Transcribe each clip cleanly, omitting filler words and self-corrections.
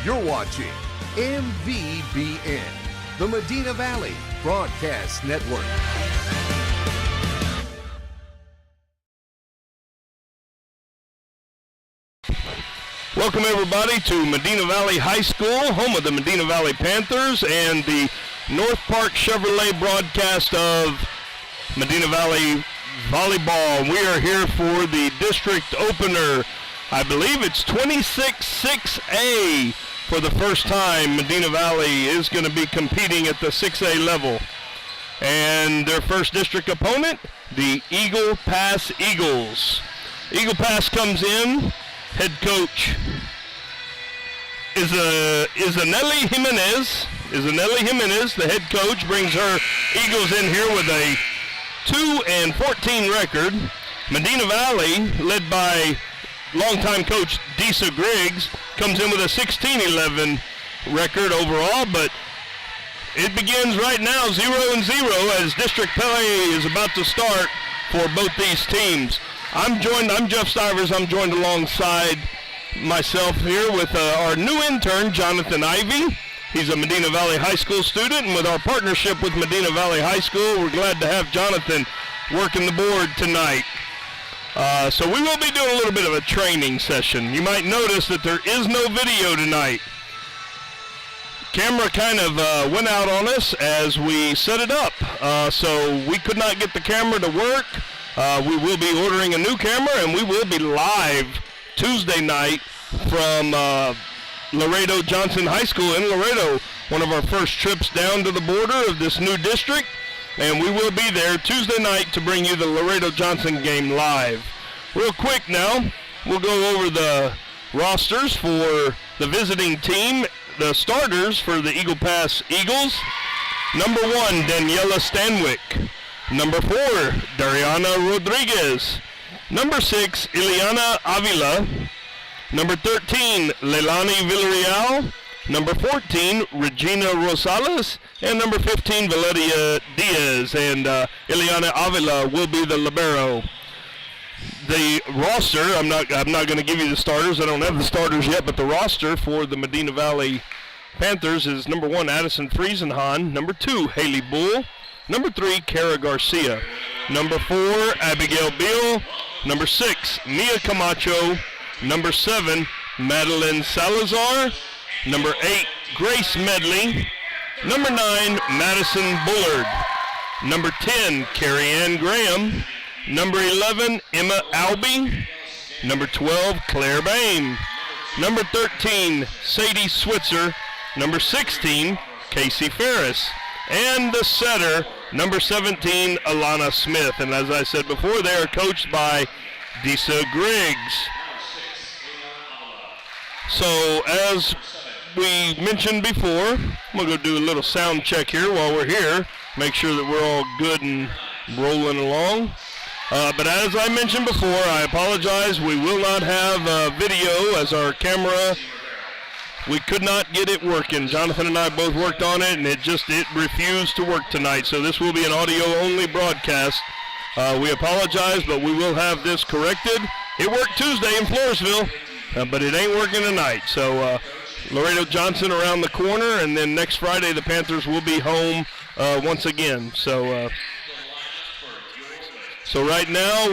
You're watching MVBN, the Medina Valley Broadcast Network. Welcome everybody to Medina Valley High School, home of the Medina Valley Panthers and the North Park Chevrolet broadcast of Medina Valley Volleyball. We are here for the district opener. I believe it's 26-6A for the first time. Medina Valley is going to be competing at the 6A level. And their first district opponent, the Eagle Pass Eagles. Eagle Pass comes in. Head coach Izanelli Jimenez, the head coach, brings her Eagles in here with a 2-14 record. Medina Valley, led by longtime coach Disa Griggs, comes in with a 16-11 record overall, but it begins right now 0-0 as district play is about to start for both these teams. I'm Jeff Stivers. I'm joined alongside myself here with our new intern, Jonathan Ivey. He's a Medina Valley High School student, and with our partnership with Medina Valley High School, we're glad to have Jonathan working the board tonight. So we will be doing a little bit of a training session. You might notice that there is no video tonight. Camera kind of went out on us as we set it up, so we could not get the camera to work. We will be ordering a new camera, and we will be live Tuesday night from Laredo Johnson High School in Laredo, one of our first trips down to the border of this new district, and we will be there Tuesday night to bring you the Laredo Johnson game live. Real quick now, we'll go over the rosters for the visiting team, the starters for the Eagle Pass Eagles. Number 1, Daniela Stanwyck. Number 4, Dariana Rodriguez. Number 6, Ileana Avila. Number 13, Leilani Villarreal. Number 14, Regina Rosales. And number 15, Valeria Diaz. And Ileana Avila will be the libero. The roster, I'm not going to give you the starters. I don't have the starters yet, but the roster for the Medina Valley Panthers is number 1, Addison Friesenhan. Number 2, Haley Bull. Number 3, Kara Garcia. Number 4, Abigail Beal. Number 6, Mia Camacho. Number 7, Madeline Salazar. Number 8, Grace Medley. Number 9, Madison Bullard. Number 10, Carrie Ann Graham. Number 11, Emma Albee. Number 12, Claire Bain. Number 13, Sadie Switzer. Number 16, Casey Ferris. And the setter, number 17, Alana Smith. And as I said before, they are coached by Disa Griggs. So as we mentioned before, I'm going to go do a little sound check here while we're here. Make sure that we're all good and rolling along. But as I mentioned before, I apologize. We will not have video as our camera, we could not get it working. Jonathan and I both worked on it, and it refused to work tonight. So this will be an audio-only broadcast. We apologize, but we will have this corrected. It worked Tuesday in Floresville, but it ain't working tonight. So Laredo Johnson around the corner, and then next Friday the Panthers will be home once again. So right now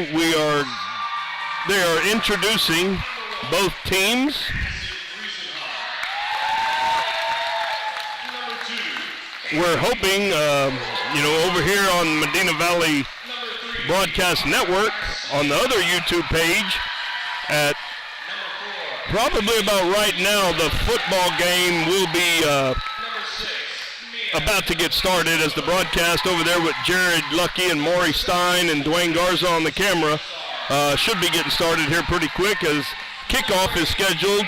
they are introducing both teams. We're hoping, over here on Medina Valley Broadcast Network, on the other YouTube page, at probably about right now, the football game will be about to get started as the broadcast over there with Jared Lucky and Maury Stein and Dwayne Garza on the camera should be getting started here pretty quick as kickoff is scheduled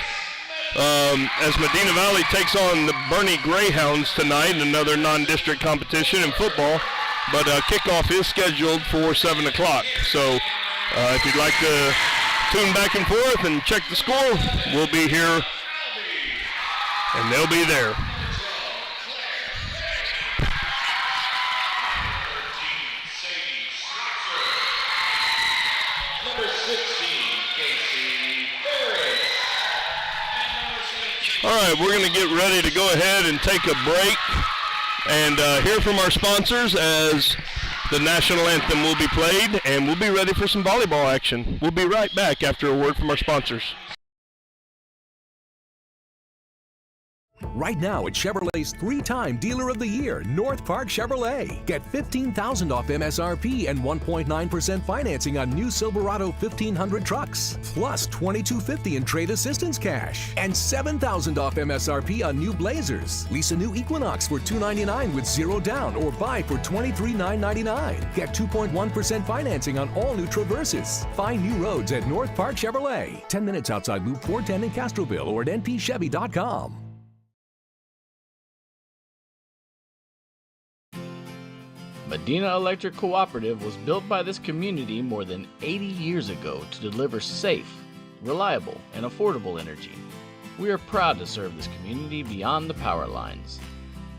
as Medina Valley takes on the Bernie Greyhounds tonight, another non-district competition in football. But kickoff is scheduled for 7 o'clock. So if you'd like to tune back and forth and check the score, we'll be here and they'll be there. All right, we're going to get ready to go ahead and take a break and hear from our sponsors as the national anthem will be played, and we'll be ready for some volleyball action. We'll be right back after a word from our sponsors. Right now at Chevrolet's 3-time Dealer of the Year, North Park Chevrolet. Get $15,000 off MSRP and 1.9% financing on new Silverado 1500 trucks, plus $2,250 in trade assistance cash, and $7,000 off MSRP on new Blazers. Lease a new Equinox for $299 with 0 down, or buy for $23,999. Get 2.1% financing on all new Traverses. Find new roads at North Park Chevrolet. 10 minutes outside Loop 410 in Castroville or at npchevy.com. Medina Electric Cooperative was built by this community more than 80 years ago to deliver safe, reliable, and affordable energy. We are proud to serve this community beyond the power lines.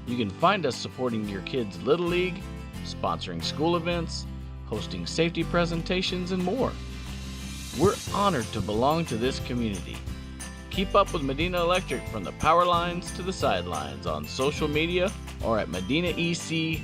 You can find us supporting your kids' Little League, sponsoring school events, hosting safety presentations, and more. We're honored to belong to this community. Keep up with Medina Electric from the power lines to the sidelines on social media or at medinaec.org.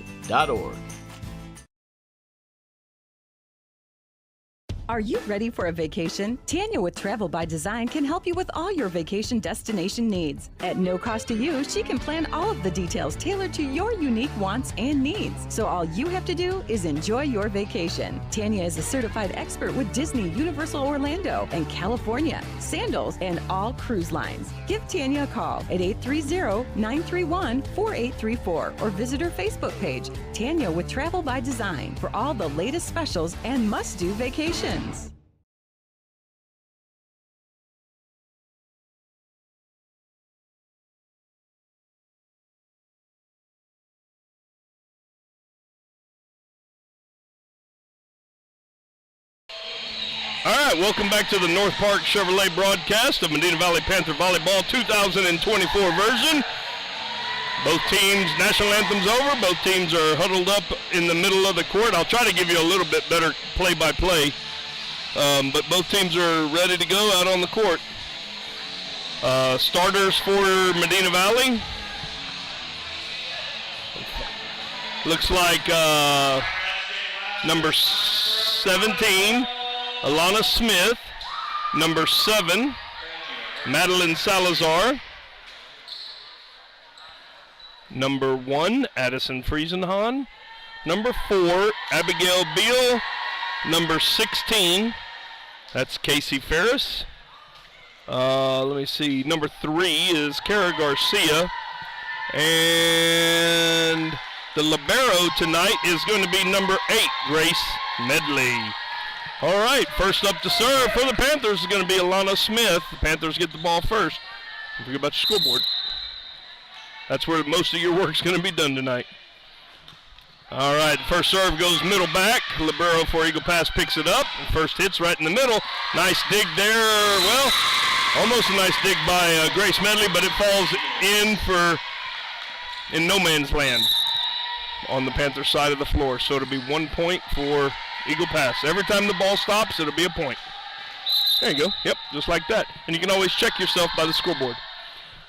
Are you ready for a vacation? Tanya with Travel by Design can help you with all your vacation destination needs. At no cost to you, she can plan all of the details tailored to your unique wants and needs. So all you have to do is enjoy your vacation. Tanya is a certified expert with Disney, Universal Orlando, and California, Sandals, and all cruise lines. Give Tanya a call at 830-931-4834 or visit her Facebook page, Tanya with Travel by Design, for all the latest specials and must-do vacations. All right, welcome back to the North Park Chevrolet broadcast of Medina Valley Panther Volleyball 2024 version. Both teams, national anthem's over. Both teams are huddled up in the middle of the court. I'll try to give you a little bit better play-by-play. But both teams are ready to go out on the court. Starters for Medina Valley. Looks like number 17, Alana Smith. Number 7, Madeline Salazar. Number 1, Addison Friesenhahn. Number 4, Abigail Beal. Number 16, that's Casey Ferris. Let me see. Number 3 is Kara Garcia. And the libero tonight is going to be number 8, Grace Medley. All right, first up to serve for the Panthers is going to be Alana Smith. The Panthers get the ball first. Don't forget about the scoreboard. That's where most of your work's going to be done tonight. All right, first serve goes middle back. Libero for Eagle Pass picks it up. First hit's right in the middle. Nice dig there. Well, almost a nice dig by Grace Medley, but it falls in no man's land on the Panther side of the floor. So it'll be 1 point for Eagle Pass. Every time the ball stops, it'll be a point. There you go. Yep, just like that. And you can always check yourself by the scoreboard.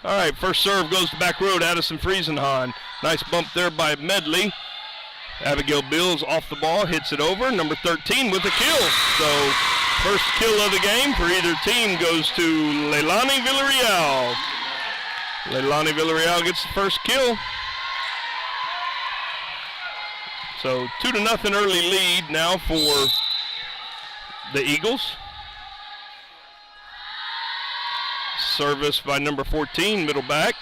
All right, first serve goes to back row to Addison Friesenhahn. Nice bump there by Medley. Abigail Bills off the ball, hits it over. Number 13 with a kill. So first kill of the game for either team goes to Leilani Villarreal. Leilani Villarreal gets the first kill. So 2-0 early lead now for the Eagles. Service by number 14, middle back.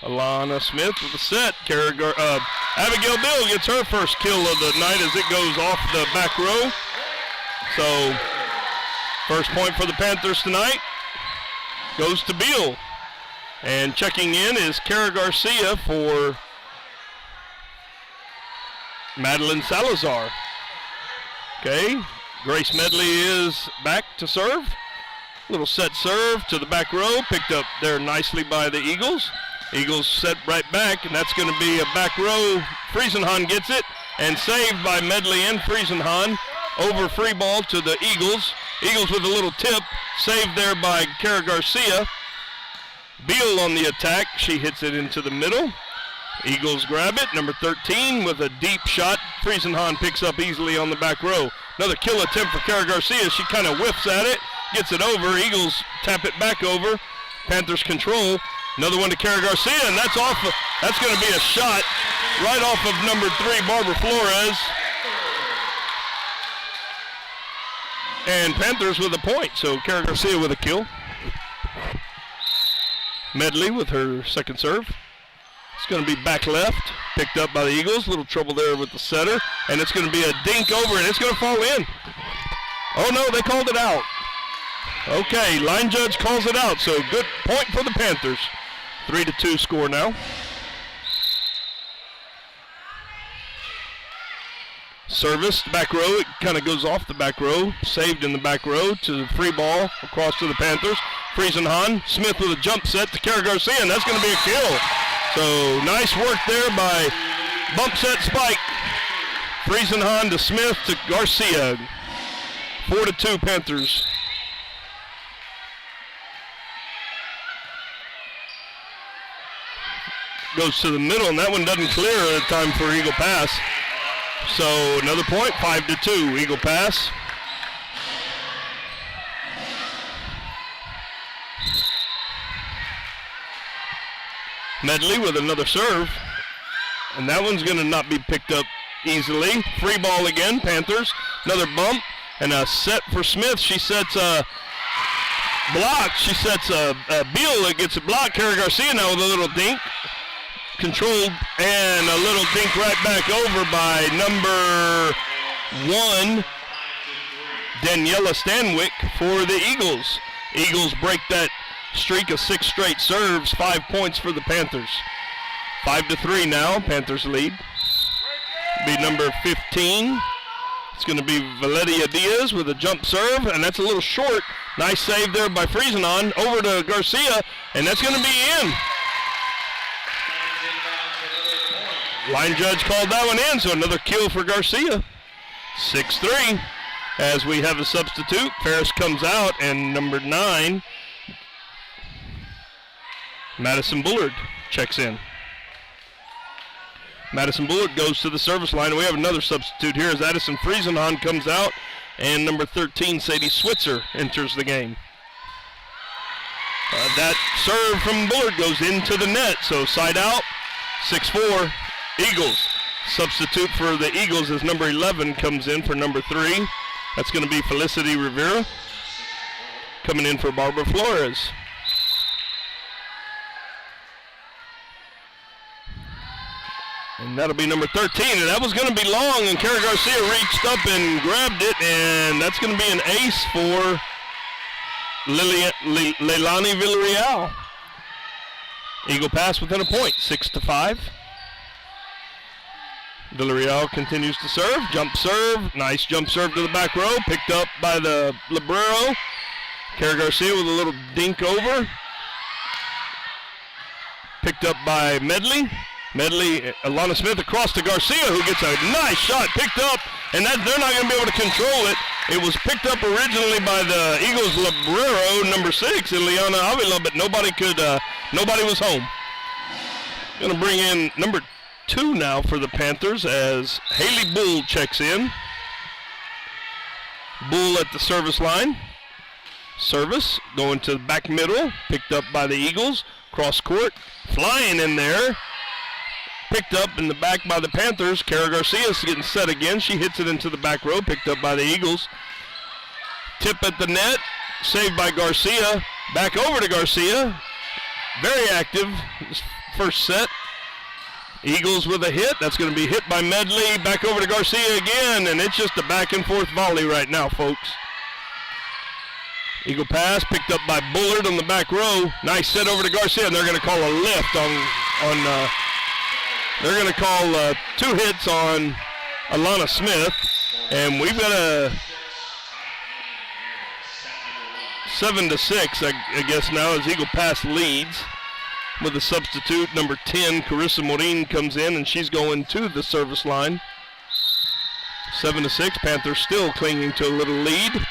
Alana Smith with the set. Abigail Bill gets her first kill of the night as it goes off the back row. So first point for the Panthers tonight goes to Beal. And checking in is Kara Garcia for Madeline Salazar. Okay, Grace Medley is back to serve. Little set serve to the back row, picked up there nicely by the Eagles. Eagles set right back, and that's going to be a back row. Friesenhahn gets it, and saved by Medley and Friesenhahn. Over free ball to the Eagles. Eagles with a little tip, saved there by Kara Garcia. Beal on the attack. She hits it into the middle. Eagles grab it. Number 13 with a deep shot. Friesenhahn picks up easily on the back row. Another kill attempt for Kara Garcia. She kind of whiffs at it, gets it over. Eagles tap it back over. Panthers control. Another one to Kara Garcia, and that's off. That's going to be a shot right off of number 3, Barbara Flores. And Panthers with a point, so Kara Garcia with a kill. Medley with her second serve. It's going to be back left, picked up by the Eagles. A little trouble there with the setter, and it's going to be a dink over, and it's going to fall in. Oh, no, they called it out. Okay, line judge calls it out, so good point for the Panthers. 3-2 score now. Service, back row, it kind of goes off the back row, saved in the back row to the free ball across to the Panthers. Friesenhahn, Smith with a jump set to Kara Garcia, and that's going to be a kill. So nice work there by bump set spike. Friesenhahn to Smith to Garcia. 4-2 Panthers. Goes to the middle, and that one doesn't clear at a time for Eagle pass. So another point, 5-2, Eagle pass. Medley with another serve, and that one's going to not be picked up easily. Free ball again, Panthers. Another bump and a set for Smith. She sets a block. She sets a Beal that gets a block. Kara Garcia now with a little dink. Controlled, and a little dink right back over by number 1, Daniela Stanwyck for the Eagles. Eagles break that streak of 6 straight serves, 5 points for the Panthers. 5-3 now, Panthers lead. Be number 15. It's going to be Valeria Diaz with a jump serve, and that's a little short. Nice save there by Friesenhahn over to Garcia, and that's going to be in. Line judge called that one in, so another kill for Garcia. 6-3 as we have a substitute. Ferris comes out, and number 9, Madison Bullard, checks in. Madison Bullard goes to the service line. We have another substitute here as Addison Friesenhahn comes out, and number 13, Sadie Switzer, enters the game. That serve from Bullard goes into the net, so side out, 6-4. Eagles. Substitute for the Eagles as number 11 comes in for number 3. That's going to be Felicity Rivera coming in for Barbara Flores. And that'll be number 13, and that was going to be long, and Kara Garcia reached up and grabbed it, and that's going to be an ace for Leilani Villarreal. Eagle pass within a point, 6-5. Villarreal continues to serve, jump serve, nice jump serve to the back row, picked up by the Librero. Kara Garcia with a little dink over. Picked up by Medley. Medley, Alana Smith across to Garcia, who gets a nice shot picked up, and that they're not going to be able to control it. It was picked up originally by the Eagles Librero, number 6, Ileana Avila, but nobody was home. Going to bring in number 2 now for the Panthers as Haley Bull checks in. Bull at the service line. Service going to the back middle, picked up by the Eagles. Cross court, flying in there. Picked up in the back by the Panthers. Kara Garcia is getting set again. She hits it into the back row, picked up by the Eagles. Tip at the net, saved by Garcia. Back over to Garcia. Very active this first set. Eagles with a hit. That's going to be hit by Medley. Back over to Garcia again, and it's just a back and forth volley right now, folks. Eagle pass picked up by Bullard on the back row. Nice set over to Garcia, and they're going to call a lift they're going to call 2 hits on Alana Smith, and we've got a 7-6, I guess now, as Eagle pass leads. With a substitute, number 10, Carissa Morin comes in, and she's going to the service line. 7-6, Panthers still clinging to a little lead.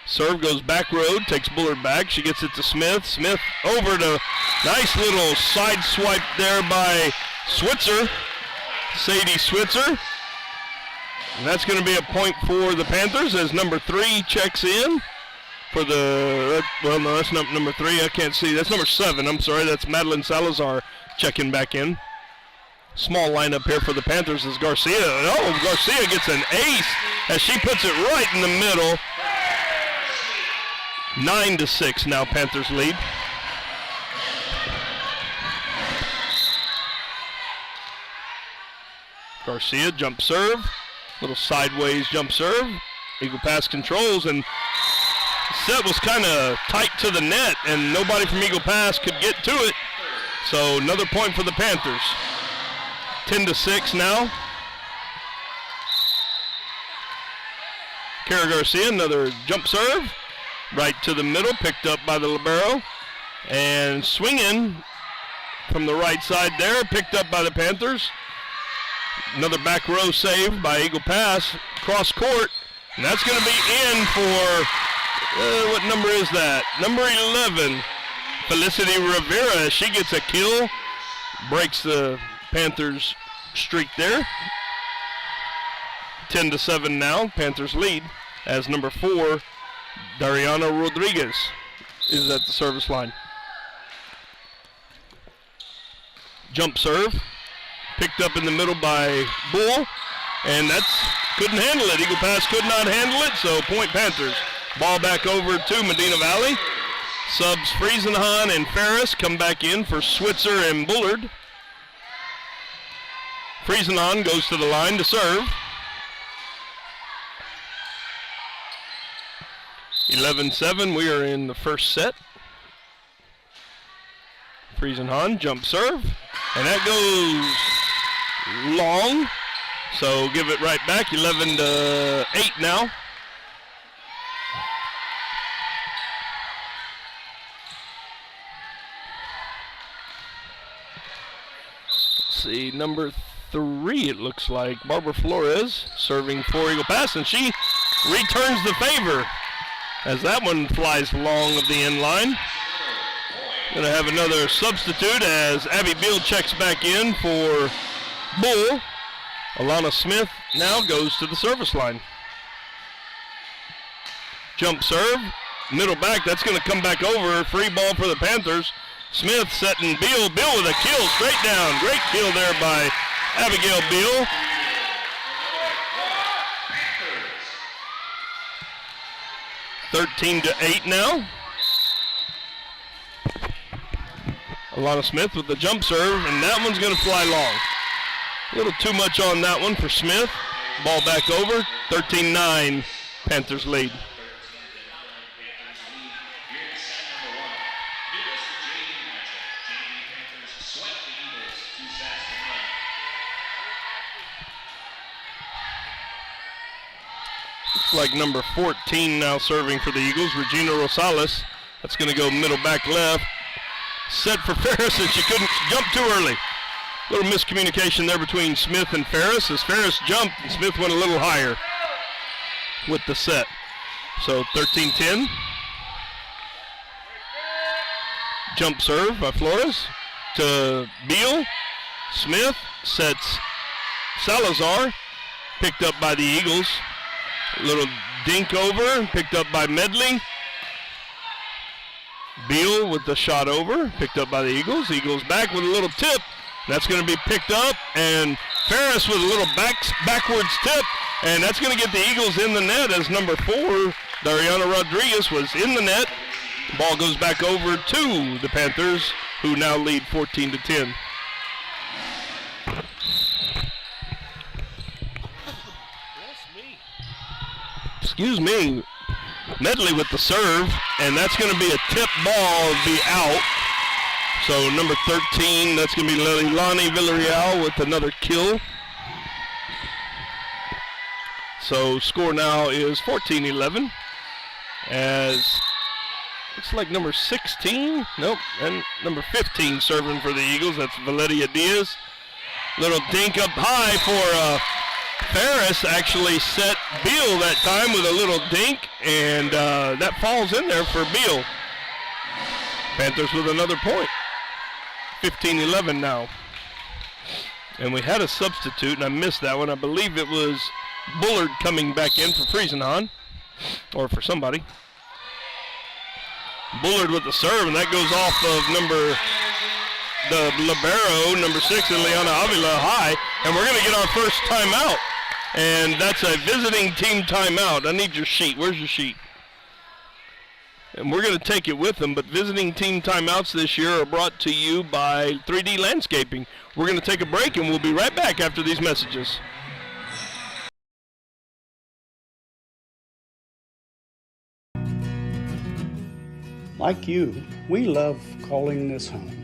Serve goes back road, takes Bullard back. She gets it to Smith. Smith over to nice little side swipe there by Switzer, Sadie Switzer. And that's going to be a point for the Panthers as number 3 checks in for the, well, no, that's not number 3. I can't see. That's number 7. I'm sorry. That's Madeline Salazar checking back in. Small lineup here for the Panthers is Garcia. Oh, Garcia gets an ace as she puts it right in the middle. 9-6 now, Panthers lead. Garcia jump serve, little sideways jump serve. Eagle Pass controls, and the set was kind of tight to the net, and nobody from Eagle Pass could get to it. So another point for the Panthers. 10-6 now. Kara Garcia, another jump serve. Right to the middle, picked up by the libero. And swinging from the right side there, picked up by the Panthers. Another back row save by Eagle Pass, cross court. And that's going to be in for, what number is that? Number 11, Felicity Rivera. She gets a kill, breaks the Panthers streak there. 10-7 now, Panthers lead as number 4, Dariana Rodriguez is at the service line. Jump serve, picked up in the middle by Bull, and couldn't handle it. Eagle Pass could not handle it, so point Panthers. Ball back over to Medina Valley. Subs Friesenhahn and Ferris come back in for Switzer and Bullard. Friesenhahn goes to the line to serve. 11-7, we are in the first set. Friesenhahn, jump serve, and that goes long, so give it right back, 11-8 now. Let's see, number 3 it looks like, Barbara Flores serving for Eagle Pass, and she returns the favor as that one flies long of the end line. Going to have another substitute as Abby Beal checks back in for Bull. Alana Smith now goes to the service line. Jump serve, middle back, that's going to come back over. Free ball for the Panthers. Smith setting Beal. Beal with a kill straight down. Great kill there by Abigail Beal. 13-8 now. Alana Smith with the jump serve, and that one's going to fly long. A little too much on that one for Smith. Ball back over. 13-9, Panthers lead. Looks like number 14 now serving for the Eagles, Regina Rosales. That's going to go middle back left. Set for Ferris, and she couldn't jump too early. A little miscommunication there between Smith and Ferris. As Ferris jumped, and Smith went a little higher with the set. So 13-10. Jump serve by Flores to Beal. Smith sets Salazar, picked up by the Eagles. A little dink over, picked up by Medley. Beal with the shot over, picked up by the Eagles. Eagles back with a little tip. That's going to be picked up, and Ferris with a little backwards tip, and that's going to get the Eagles in the net as number 4, Dariana Rodriguez, was in the net. The ball goes back over to the Panthers, who now lead 14-10. Excuse me. Medley with the serve, and that's going to be a tip ball, be out. So number 13, that's going to be Leilani Villarreal with another kill. So score now is 14-11 as looks like number 16, nope, and number 15 serving for the Eagles. That's Valeria Diaz. Little dink up high for Ferris actually set Beal that time with a little dink, and that falls in there for Beal. Panthers with another point. 15-11 now. And we had a substitute, and I missed that one. I believe it was Bullard coming back in for Friesenhahn, or for somebody. Bullard with the serve, and that goes off of the libero, number 6, Ileana Avila high, and we're going to get our first timeout. And that's a visiting team timeout. I need your sheet. Where's your sheet? And we're going to take it with them, but visiting team timeouts this year are brought to you by 3D Landscaping. We're going to take a break, and we'll be right back after these messages. Like you, we love calling this home.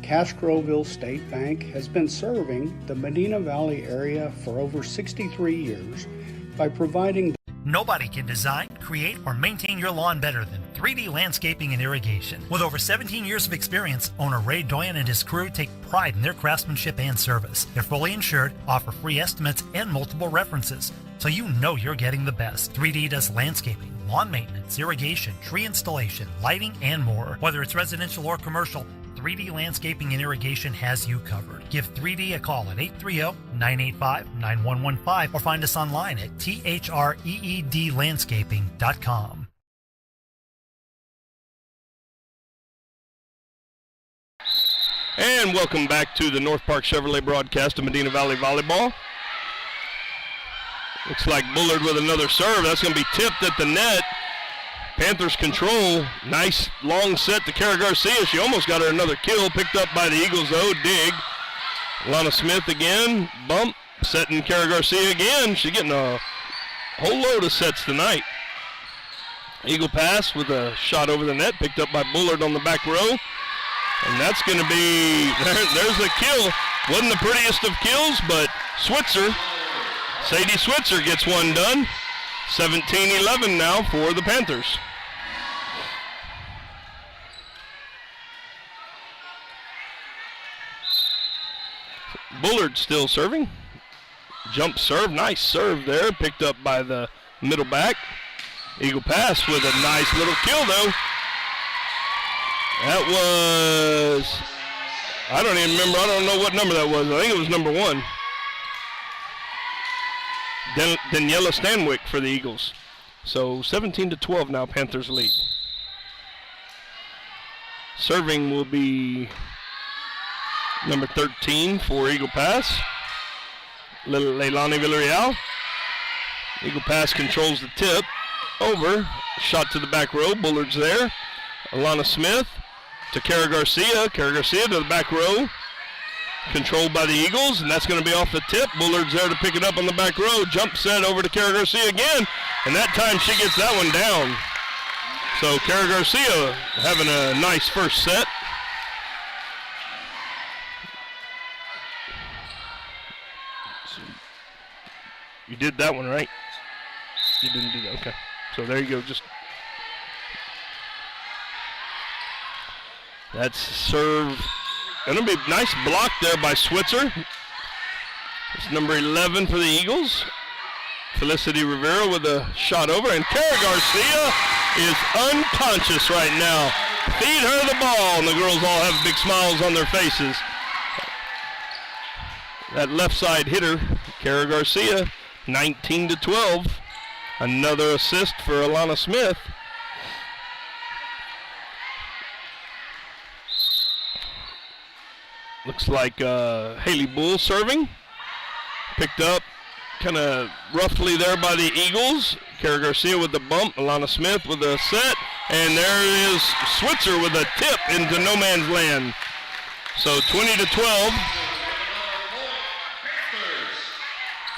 Castroville State Bank has been serving the Medina Valley area for over 63 years by providing. Nobody can design, create, or maintain your lawn better than 3D Landscaping and Irrigation. With over 17 years of experience, owner Ray Doyen and his crew take pride in their craftsmanship and service. They're fully insured, offer free estimates, and multiple references, so you know you're getting the best. 3D does landscaping, lawn maintenance, irrigation, tree installation, lighting, and more. Whether it's residential or commercial, 3D Landscaping and Irrigation has you covered. Give 3D a call at 830-985-9115 or find us online at threedlandscaping.com. And welcome back to the North Park Chevrolet broadcast of Medina Valley Volleyball. Looks like Bullard with another serve. That's going to be tipped at the net. Panthers control. Nice long set to Kara Garcia. She almost got her another kill. Picked up by the Eagles, though. Dig. Lana Smith again. Bump. Setting Kara Garcia again. She's getting a whole load of sets tonight. Eagle pass with a shot over the net. Picked up by Bullard on the back row. And that's going to be, there's a kill. Wasn't the prettiest of kills, but Sadie Switzer gets one done. 17-11 now for the Panthers. Bullard still serving. Jump serve, nice serve there, picked up by the middle back. Eagle pass with a nice little kill though. That was, I don't even remember, I don't know what number that was. I think it was number 1. Daniela Stanwyck for the Eagles. So 17-12 now, Panthers lead. Serving will be number 13 for Eagle Pass, Leilani Villarreal. Eagle Pass controls the tip. Over, shot to the back row, Bullard's there. Alana Smith to Kara Garcia. Kara Garcia to the back row. Controlled by the Eagles, and that's going to be off the tip. Bullard's there to pick it up on the back row. Jump set over to Kara Garcia again, and that time she gets that one down. So Kara Garcia having a nice first set. So you did that one, right? You didn't do that, okay. So there you go, just. That's serve. Going to be a nice block there by Switzer. It's number 11 for the Eagles. Felicity Rivera with a shot over, and Kara Garcia is unconscious right now. Feed her the ball, and the girls all have big smiles on their faces. That left side hitter, Kara Garcia, 19-12. Another assist for Alana Smith. Looks like Haley Bull serving. Picked up kind of roughly there by the Eagles. Kara Garcia with the bump. Alana Smith with a set. And there is Switzer with a tip into no man's land. So 20-12.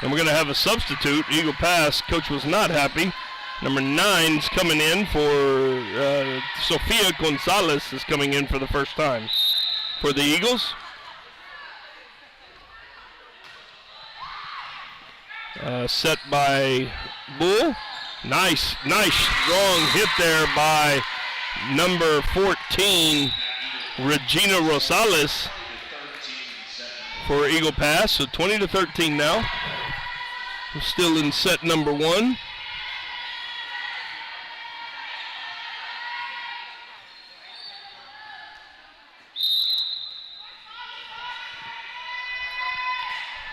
And we're going to have a substitute. Eagle pass. Coach was not happy. Number 9's coming in for Sofia Gonzalez is coming in for the first time for the Eagles. Set by Bull. Nice strong hit there by number 14, Regina Rosales for Eagle pass. So 20-13 now. still in set number 1.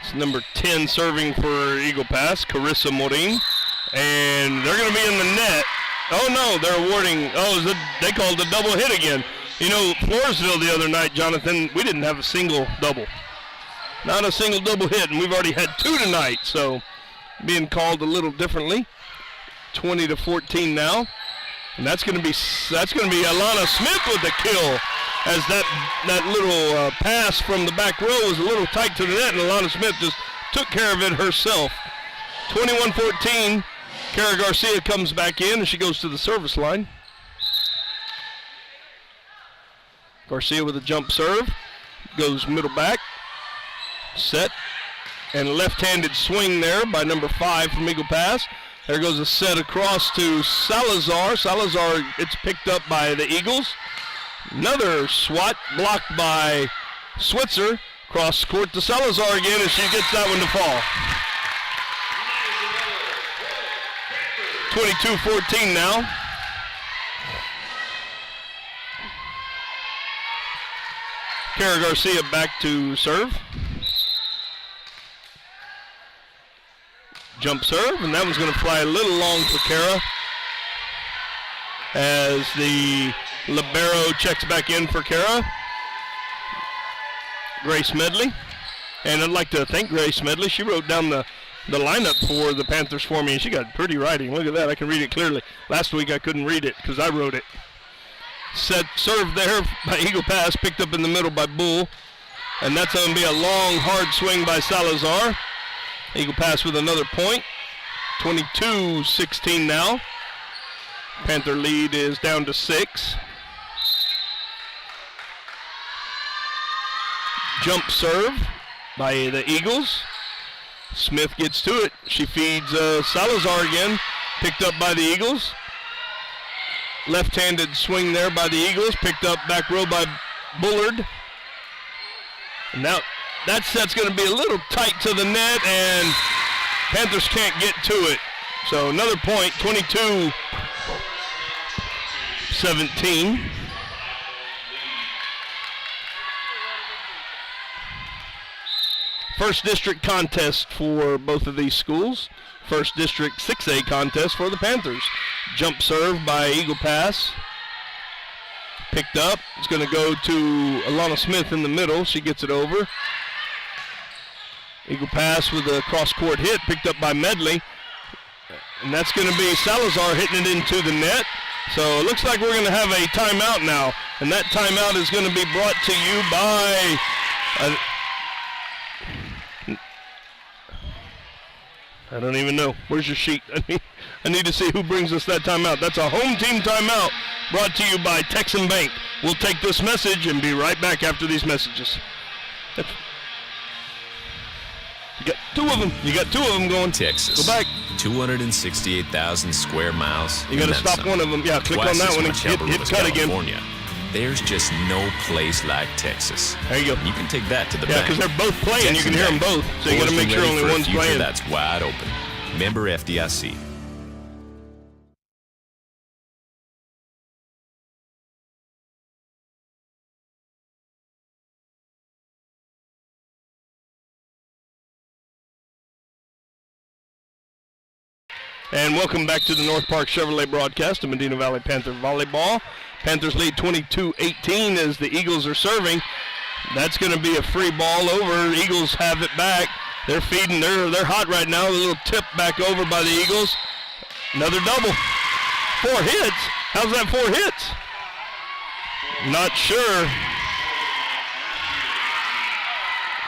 It's number 10 serving for Eagle Pass, Carissa Morin. And they're going to be in the net. Oh, no, they're awarding. They called a double hit again. You know, Floresville the other night, Jonathan, we didn't have a single double. Not a single double hit, and we've already had 2 tonight, so being called a little differently. 20-14 now. And that's going to be Alana Smith with the kill, as that little pass from the back row was a little tight to the net, and Alana Smith just took care of it herself. 21-14. Kara Garcia comes back in, and she goes to the service line. Garcia with a jump serve. Goes middle back. Set. And a left-handed swing there by number 5 from Eagle Pass. There goes a set across to Salazar. Salazar, it's picked up by the Eagles. Another swat blocked by Switzer. Cross court to Salazar again, and she gets that one to fall. 22-14 now. Kara Garcia back to serve. Jump serve, and that one's going to fly a little long for Kara as the libero checks back in for Kara. Grace Medley. And I'd like to thank Grace Medley. She wrote down the lineup for the Panthers for me, and she got pretty writing. Look at that. I can read it clearly. Last week I couldn't read it because I wrote it. Set serve there by Eagle Pass, picked up in the middle by Bull. And that's going to be a long, hard swing by Salazar. Eagle Pass with another point. 22-16 now. Panther lead is down to 6. Jump serve by the Eagles. Smith gets to it. She feeds Salazar again. Picked up by the Eagles. Left-handed swing there by the Eagles. Picked up back row by Bullard. And now that set's going to be a little tight to the net, and Panthers can't get to it. So another point, 22-17. First district contest for both of these schools. First district 6A contest for the Panthers. Jump serve by Eagle Pass. Picked up. It's going to go to Alana Smith in the middle. She gets it over. Eagle Pass with a cross-court hit, picked up by Medley. And that's going to be Salazar hitting it into the net. So it looks like we're going to have a timeout now. And that timeout is going to be brought to you by... I don't even know. Where's your sheet? I need to see who brings us that timeout. That's a home team timeout brought to you by Texan Bank. We'll take this message and be right back after these messages. You got 2 of them. You got 2 of them going. Texas. Go back. 268,000 square miles. You got to stop one of them. Yeah, click on that one and hit cut again. There's just no place like Texas. There you go. You can take that to the bank. bank. Because they're both playing. Texas, you can hear them both. So you got to make sure only one's playing. That's wide open. Member FDIC. And welcome back to the North Park Chevrolet broadcast of Medina Valley Panther Volleyball. Panthers lead 22-18 as the Eagles are serving. That's going to be a free ball over. Eagles have it back. They're feeding. They're hot right now. A little tip back over by the Eagles. Another double. 4 hits. How's that 4 hits? Not sure.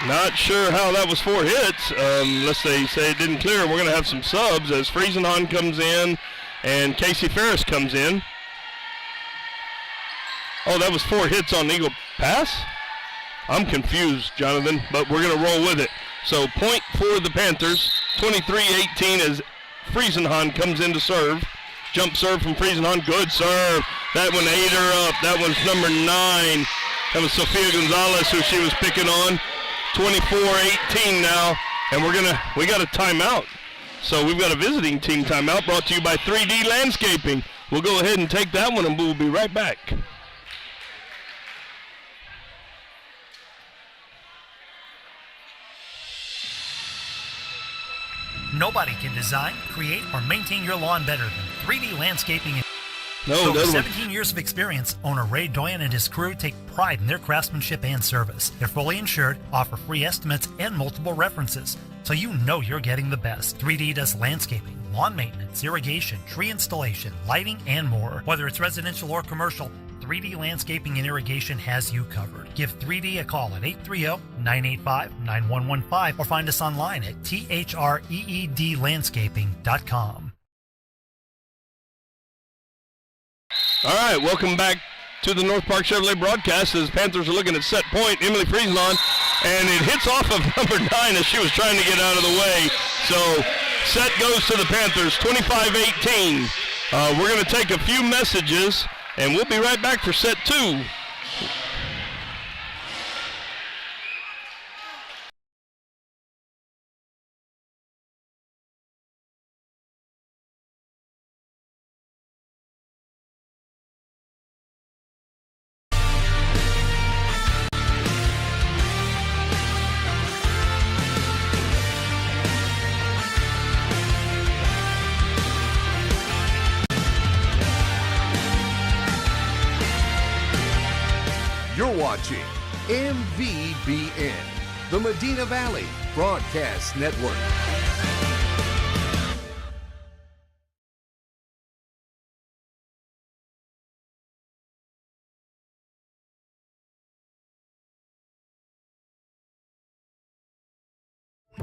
Not sure how that was 4 hits. Unless they say it didn't clear. We're going to have some subs as Friesenhahn comes in and Casey Ferris comes in. Oh, that was 4 hits on Eagle Pass? I'm confused, Jonathan, but we're going to roll with it. So point for the Panthers, 23-18 as Friesenhahn comes in to serve. Jump serve from Friesenhahn, good serve. That one ate her up. That was number 9. That was Sofia Gonzalez who she was picking on. 24-18 now, and we got a timeout. So we've got a visiting team timeout brought to you by 3D Landscaping. We'll go ahead and take that one, and we'll be right back. Nobody can design, create, or maintain your lawn better than 3D Landscaping. No, With over 17 years of experience, owner Ray Doyen and his crew take pride in their craftsmanship and service. They're fully insured, offer free estimates, and multiple references, so you know you're getting the best. 3D does landscaping, lawn maintenance, irrigation, tree installation, lighting, and more. Whether it's residential or commercial, 3D Landscaping and Irrigation has you covered. Give 3D a call at 830-985-9115 or find us online at threedlandscaping.com. All right, welcome back to the North Park Chevrolet broadcast as Panthers are looking at set point. Emily Frieselon, and it hits off of number 9 as she was trying to get out of the way. So set goes to the Panthers, 25-18. We're going to take a few messages, and we'll be right back for set 2. You're watching MVBN, the Medina Valley Broadcast Network.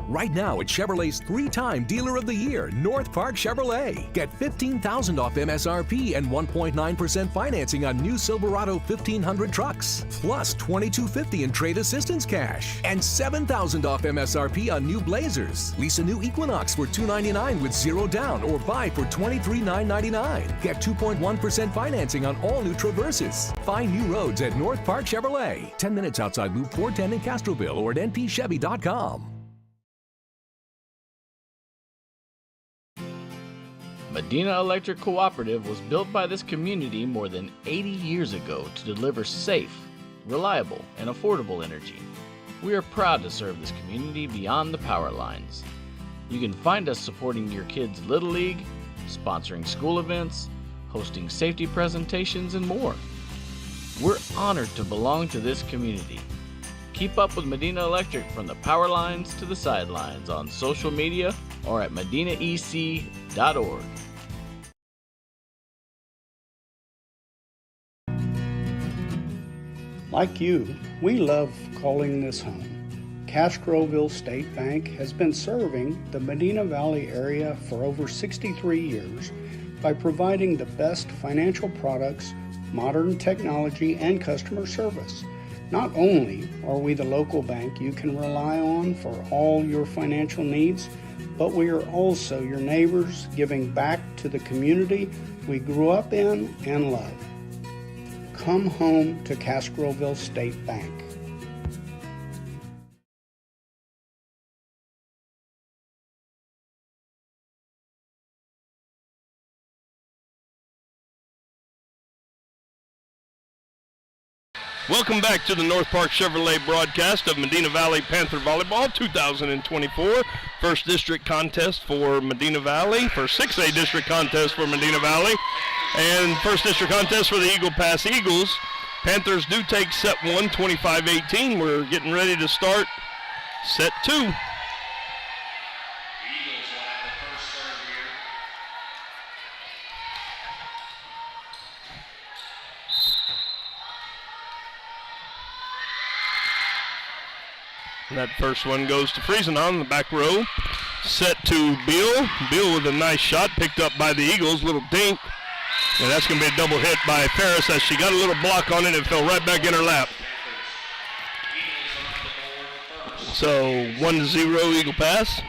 Right now at Chevrolet's 3-time Dealer of the Year, North Park Chevrolet. Get $15,000 off MSRP and 1.9% financing on new Silverado 1500 trucks, plus $2,250 in trade assistance cash, and $7,000 off MSRP on new Blazers. Lease a new Equinox for $299 with 0 down, or buy for $23,999. Get 2.1% financing on all new Traverses. Find new roads at North Park Chevrolet, 10 minutes outside Loop 410 in Castroville, or at npchevy.com. Medina Electric Cooperative was built by this community more than 80 years ago to deliver safe, reliable, and affordable energy. We are proud to serve this community beyond the power lines. You can find us supporting your kids' Little League, sponsoring school events, hosting safety presentations, and more. We're honored to belong to this community. Keep up with Medina Electric from the power lines to the sidelines on social media or at medinaec.org. Like you, we love calling this home. Castroville State Bank has been serving the Medina Valley area for over 63 years by providing the best financial products, modern technology, and customer service. Not only are we the local bank you can rely on for all your financial needs, but we are also your neighbors, giving back to the community we grew up in and love. Come home to Castroville State Bank. Welcome back to the North Park Chevrolet broadcast of Medina Valley Panther Volleyball 2024. First district contest for Medina Valley, first 6A district contest for Medina Valley, and first district contest for the Eagle Pass Eagles. Panthers do take set 1, 25-18. We're getting ready to start set 2. And that first one goes to Friesenon in the back row. Set to Beal. Beal with a nice shot picked up by the Eagles. Little dink. And that's going to be a double hit by Ferris as she got a little block on it and fell right back in her lap. So 1-0 Eagle Pass.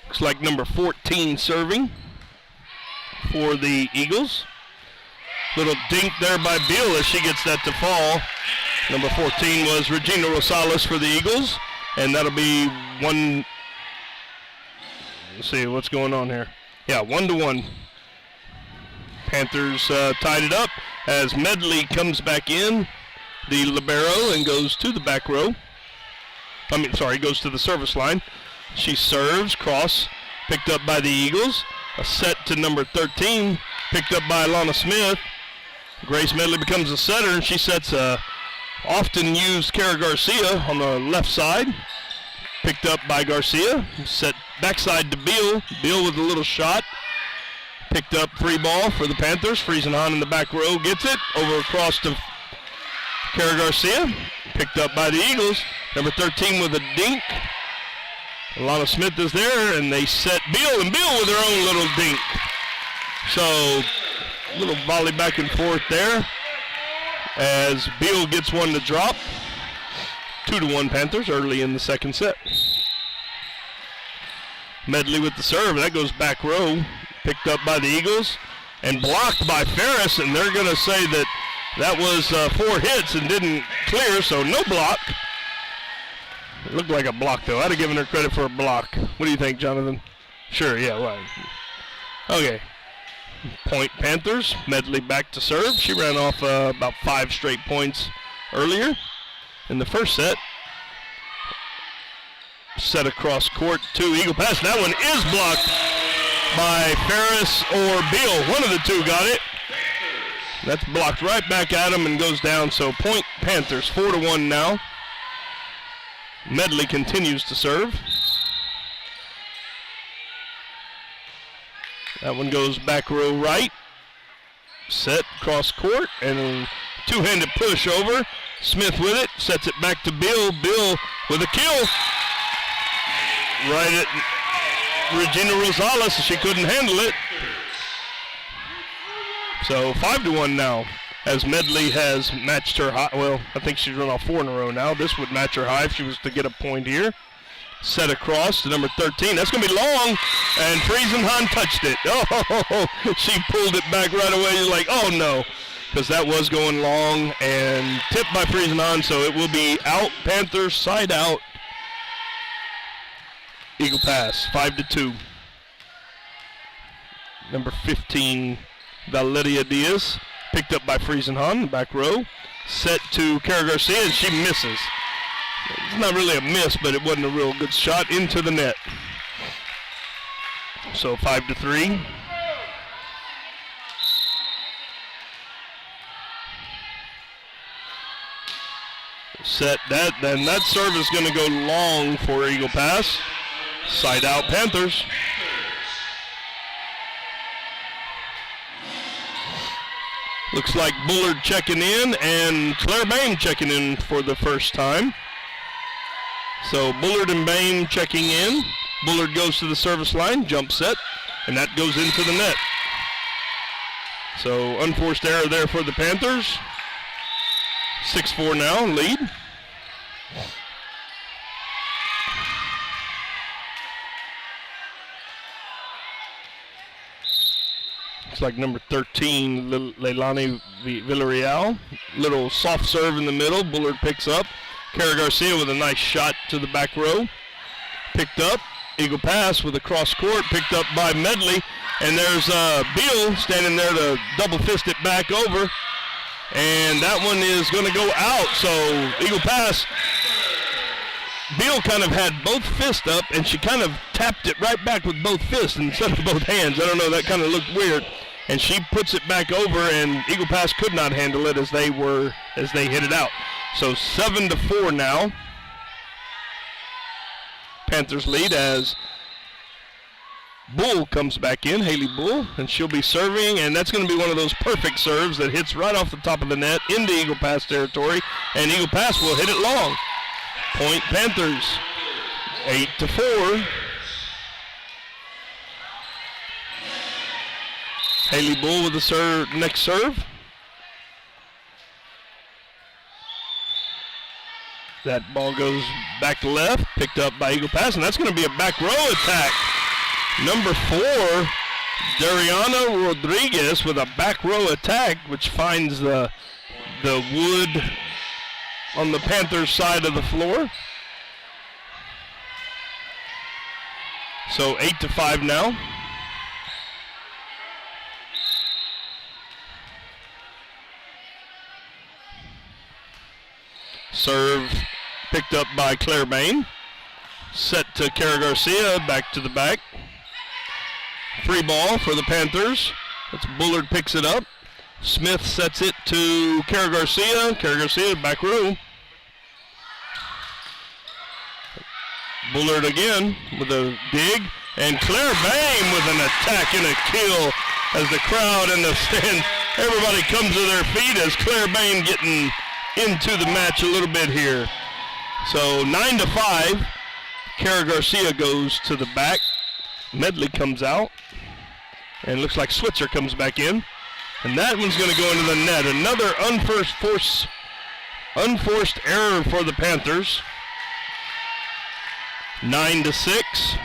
Looks like number 14 serving for the Eagles. Little dink there by Beal as she gets that to fall. Number 14 was Regina Rosales for the Eagles, and that'll be one. Let's see what's going on here. Yeah, 1-1. Panthers tied it up as Medley comes back in, the libero, and goes to the back row. Goes to the service line. She serves, cross, picked up by the Eagles. A set to number 13, picked up by Alana Smith. Grace Medley becomes a setter, and she sets a often used Kara Garcia on the left side. Picked up by Garcia. Set backside to Beal. Beal with a little shot. Picked up free ball for the Panthers. Friesenhahn in the back row gets it. Over across to Kara Garcia. Picked up by the Eagles. Number 13 with a dink. Alana Smith is there, and they set Beal, and Beal with her own little dink. So, a little volley back and forth there as Beal gets one to drop. 2-1 Panthers early in the second set. Medley with the serve, and that goes back row. Picked up by the Eagles and blocked by Ferris, and they're going to say that that was 4 hits and didn't clear, so no block. It looked like a block, though. I'd have given her credit for a block. What do you think, Jonathan? Sure, yeah, right. Okay. Point Panthers. Medley back to serve. She ran off about 5 straight points earlier in the first set. Set across court to Eagle Pass. That one is blocked by Ferris or Beal. One of the two got it. That's blocked right back at him and goes down. So point Panthers, 4-1 now. Medley continues to serve. That one goes back row right. Set cross court and a two-handed push over. Smith with it, sets it back to Bill. Bill with a kill. Right at Regina Rosales, she couldn't handle it. So 5-1 now, as Medley has matched her high. Well, I think she's run off 4 in a row now. This would match her high if she was to get a point here. Set across to number 13. That's going to be long, and Friesenhahn touched it. Oh, she pulled it back right away. You're like, oh no, because that was going long and tipped by Friesenhahn, so it will be out. Panthers side out. Eagle Pass, 5-2. Number 15, Valeria Diaz, picked up by Friesenhahn, back row. Set to Kara Garcia, and she misses. It's not really a miss, but it wasn't a real good shot into the net. So 5-3. Set that, then that serve is going to go long for Eagle Pass. Side out Panthers. Looks like Bullard checking in and Claire Bain checking in for the first time. So Bullard and Bain checking in. Bullard goes to the service line, jump set, and that goes into the net. So unforced error there for the Panthers. 6-4 now, lead. Looks like number 13, Leilani Villarreal. Little soft serve in the middle. Bullard picks up. Kara Garcia with a nice shot to the back row. Picked up. Eagle Pass with a cross court. Picked up by Medley. And there's Beal standing there to double fist it back over. And that one is going to go out. So Eagle Pass, Beal kind of had both fists up, and she kind of tapped it right back with both fists instead of both hands. I don't know, that kind of looked weird. And she puts it back over, and Eagle Pass could not handle it as they hit it out. So 7-4 now. Panthers lead as Bull comes back in, Haley Bull, and she'll be serving, and that's going to be one of those perfect serves that hits right off the top of the net into Eagle Pass territory, and Eagle Pass will hit it long. Point Panthers, 8-4. Haley Bull with the next serve. That ball goes back left, picked up by Eagle Pass, and that's going to be a back row attack. Number 4, Dariana Rodriguez with a back row attack, which finds the wood on the Panthers side of the floor. So 8-5 now. Serve picked up by Claire Bain. Set to Kara Garcia, back to the back. Free ball for the Panthers. That's Bullard picks it up. Smith sets it to Kara Garcia. Kara Garcia, back row. Bullard again with a dig. And Claire Bain with an attack and a kill as the crowd in the stand, everybody comes to their feet as Claire Bain getting into the match a little bit here. So 9-5. Kara Garcia goes to the back. Medley comes out. And looks like Switzer comes back in. And that one's going to go into the net. Another unforced error for the Panthers. 9-6.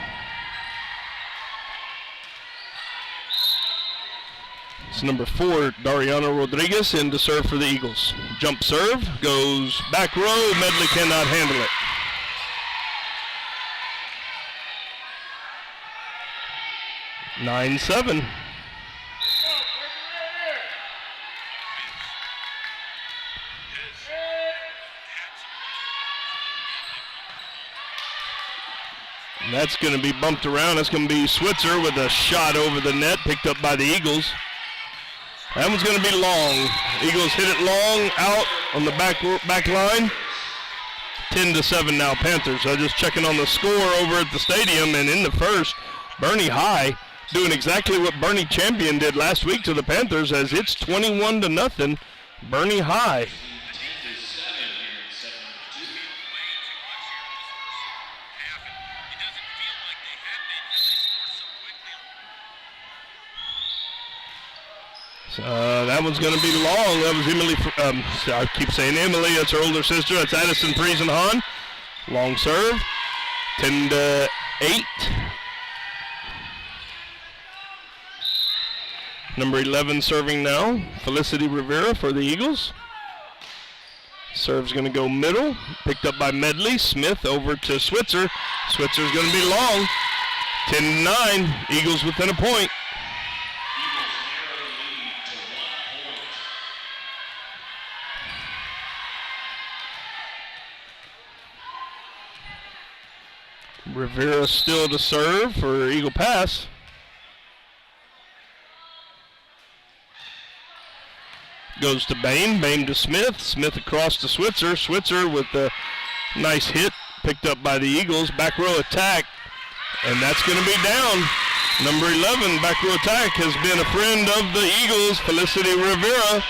It's number 4, Dariana Rodriguez, in to serve for the Eagles. Jump serve, goes back row. Medley cannot handle it. (9-7). And that's going to be bumped around. That's going to be Switzer with a shot over the net, picked up by the Eagles. That one's going to be long. Eagles hit it long, out on the back line. 10-7 now, Panthers. So just checking on the score over at the stadium, and in the first, Bernie High doing exactly what Bernie Champion did last week to the Panthers, as it's 21-0, Bernie High. That one's going to be long. That was Emily. I keep saying Emily. That's her older sister. That's Addison Friesenhahn. Long serve. 10-8. Number 11 serving now. Felicity Rivera for the Eagles. Serve's going to go middle. Picked up by Medley. Smith over to Switzer. Switzer's going to be long. 10-9. Eagles within a point. Rivera still to serve for Eagle pass. Goes to Bain. Bain to Smith. Smith across to Switzer. Switzer with the nice hit picked up by the Eagles. Back row attack. And that's going to be down. Number 11, back row attack, has been a friend of the Eagles. Felicity Rivera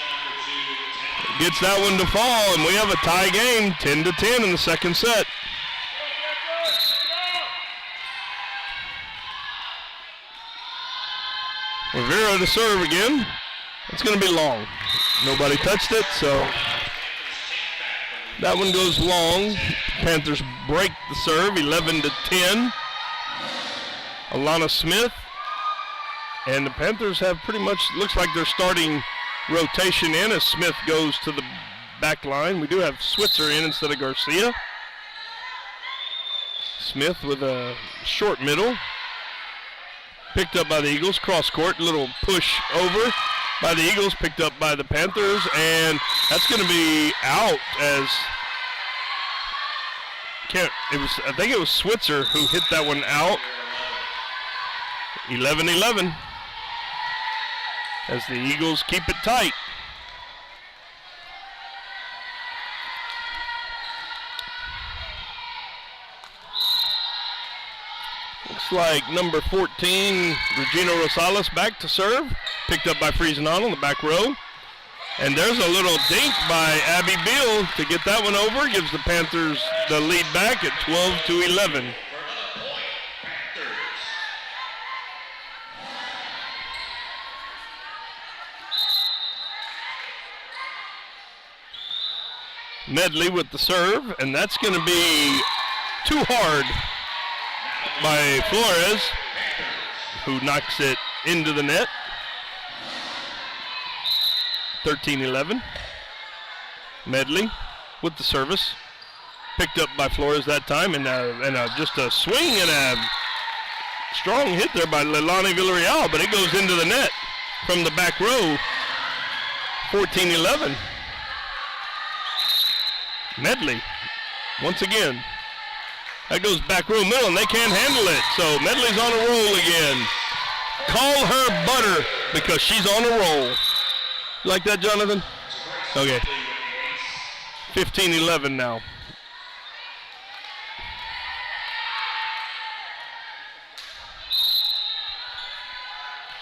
gets that one to fall. And we have a tie game, 10-10 in the second set. Rivera to serve again. It's going to be long. Nobody touched it, so that one goes long. Panthers break the serve, 11-10. Alana Smith. And the Panthers have pretty much, looks like they're starting rotation in as Smith goes to the back line. We do have Switzer in instead of Garcia. Smith with a short middle. Picked up by the Eagles, cross court, little push over by the Eagles, picked up by the Panthers, and that's going to be out as I think it was Switzer who hit that one out. 11-11 as the Eagles keep it tight. Looks like number 14, Regina Rosales, back to serve. Picked up by Friesenhahn on the back row. And there's a little dink by Abby Beal to get that one over. Gives the Panthers the lead back at 12-11. Medley with the serve, and that's going to be too hard by Flores, who knocks it into the net. 13-11. Medley with the service. Picked up by Flores that time, and just a swing and a strong hit there by Leilani Villarreal, but it goes into the net from the back row. 14-11. Medley, once again. That goes back row middle, and they can't handle it. So Medley's on a roll again. Call her Butter because she's on a roll. You like that, Jonathan? Okay. 15-11 now.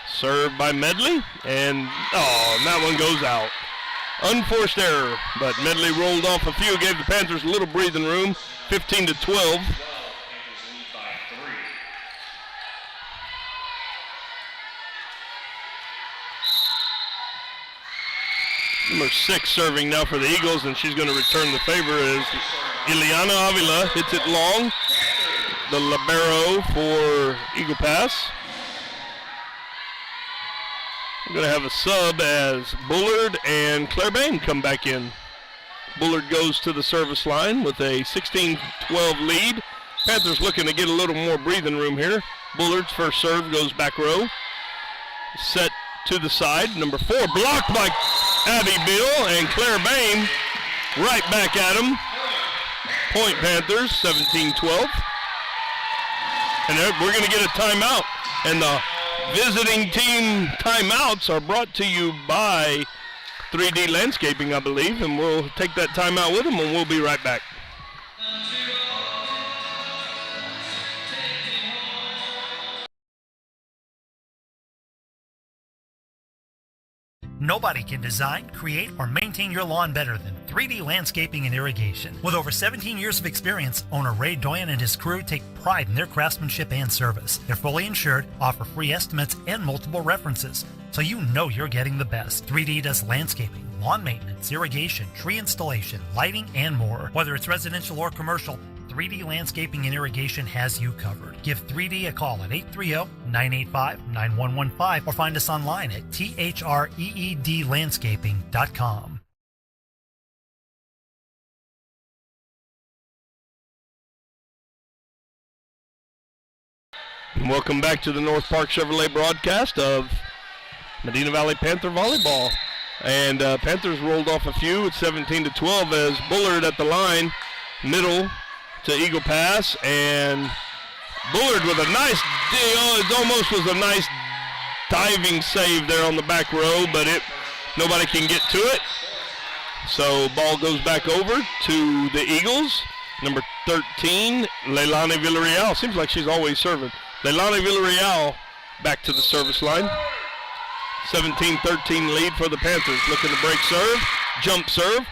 Served by Medley, and that one goes out. Unforced error, but Medley rolled off a few, gave the Panthers a little breathing room. 15-12. Number 6 serving now for the Eagles, and she's going to return the favor as Ileana Avila hits it long. The libero for Eagle Pass. We're going to have a sub as Bullard and Claire Bain come back in. Bullard goes to the service line with a 16-12 lead. Panthers looking to get a little more breathing room here. Bullard's first serve goes back row. Set to the side. Number 4 blocked by Abby Beal, and Claire Bain right back at him. Point Panthers, 17-12. And we're going to get a timeout. And the visiting team timeouts are brought to you by 3D Landscaping, I believe, and we'll take that timeout with them, and we'll be right back. Nobody can design, create, or maintain your lawn better than 3D Landscaping and Irrigation. With over 17 years of experience, owner Ray Doyen and his crew take pride in their craftsmanship and service. They're fully insured, offer free estimates, and multiple references, so you know you're getting the best. 3D does landscaping, lawn maintenance, irrigation, tree installation, lighting, and more. Whether it's residential or commercial, 3D Landscaping and Irrigation has you covered. Give 3D a call at 830-985-9115 or find us online at threedlandscaping.com. Welcome back to the North Park Chevrolet broadcast of Medina Valley Panther Volleyball. And Panthers rolled off a few at 17-12 as Bullard at the line, middle to Eagle Pass, and Bullard with a nice deal. It almost was a nice diving save there on the back row, but nobody can get to it. So ball goes back over to the Eagles. Number 13, Leilani Villarreal. Seems like she's always serving. Leilani Villarreal back to the service line. 17-13 lead for the Panthers. Looking to break serve, jump serve.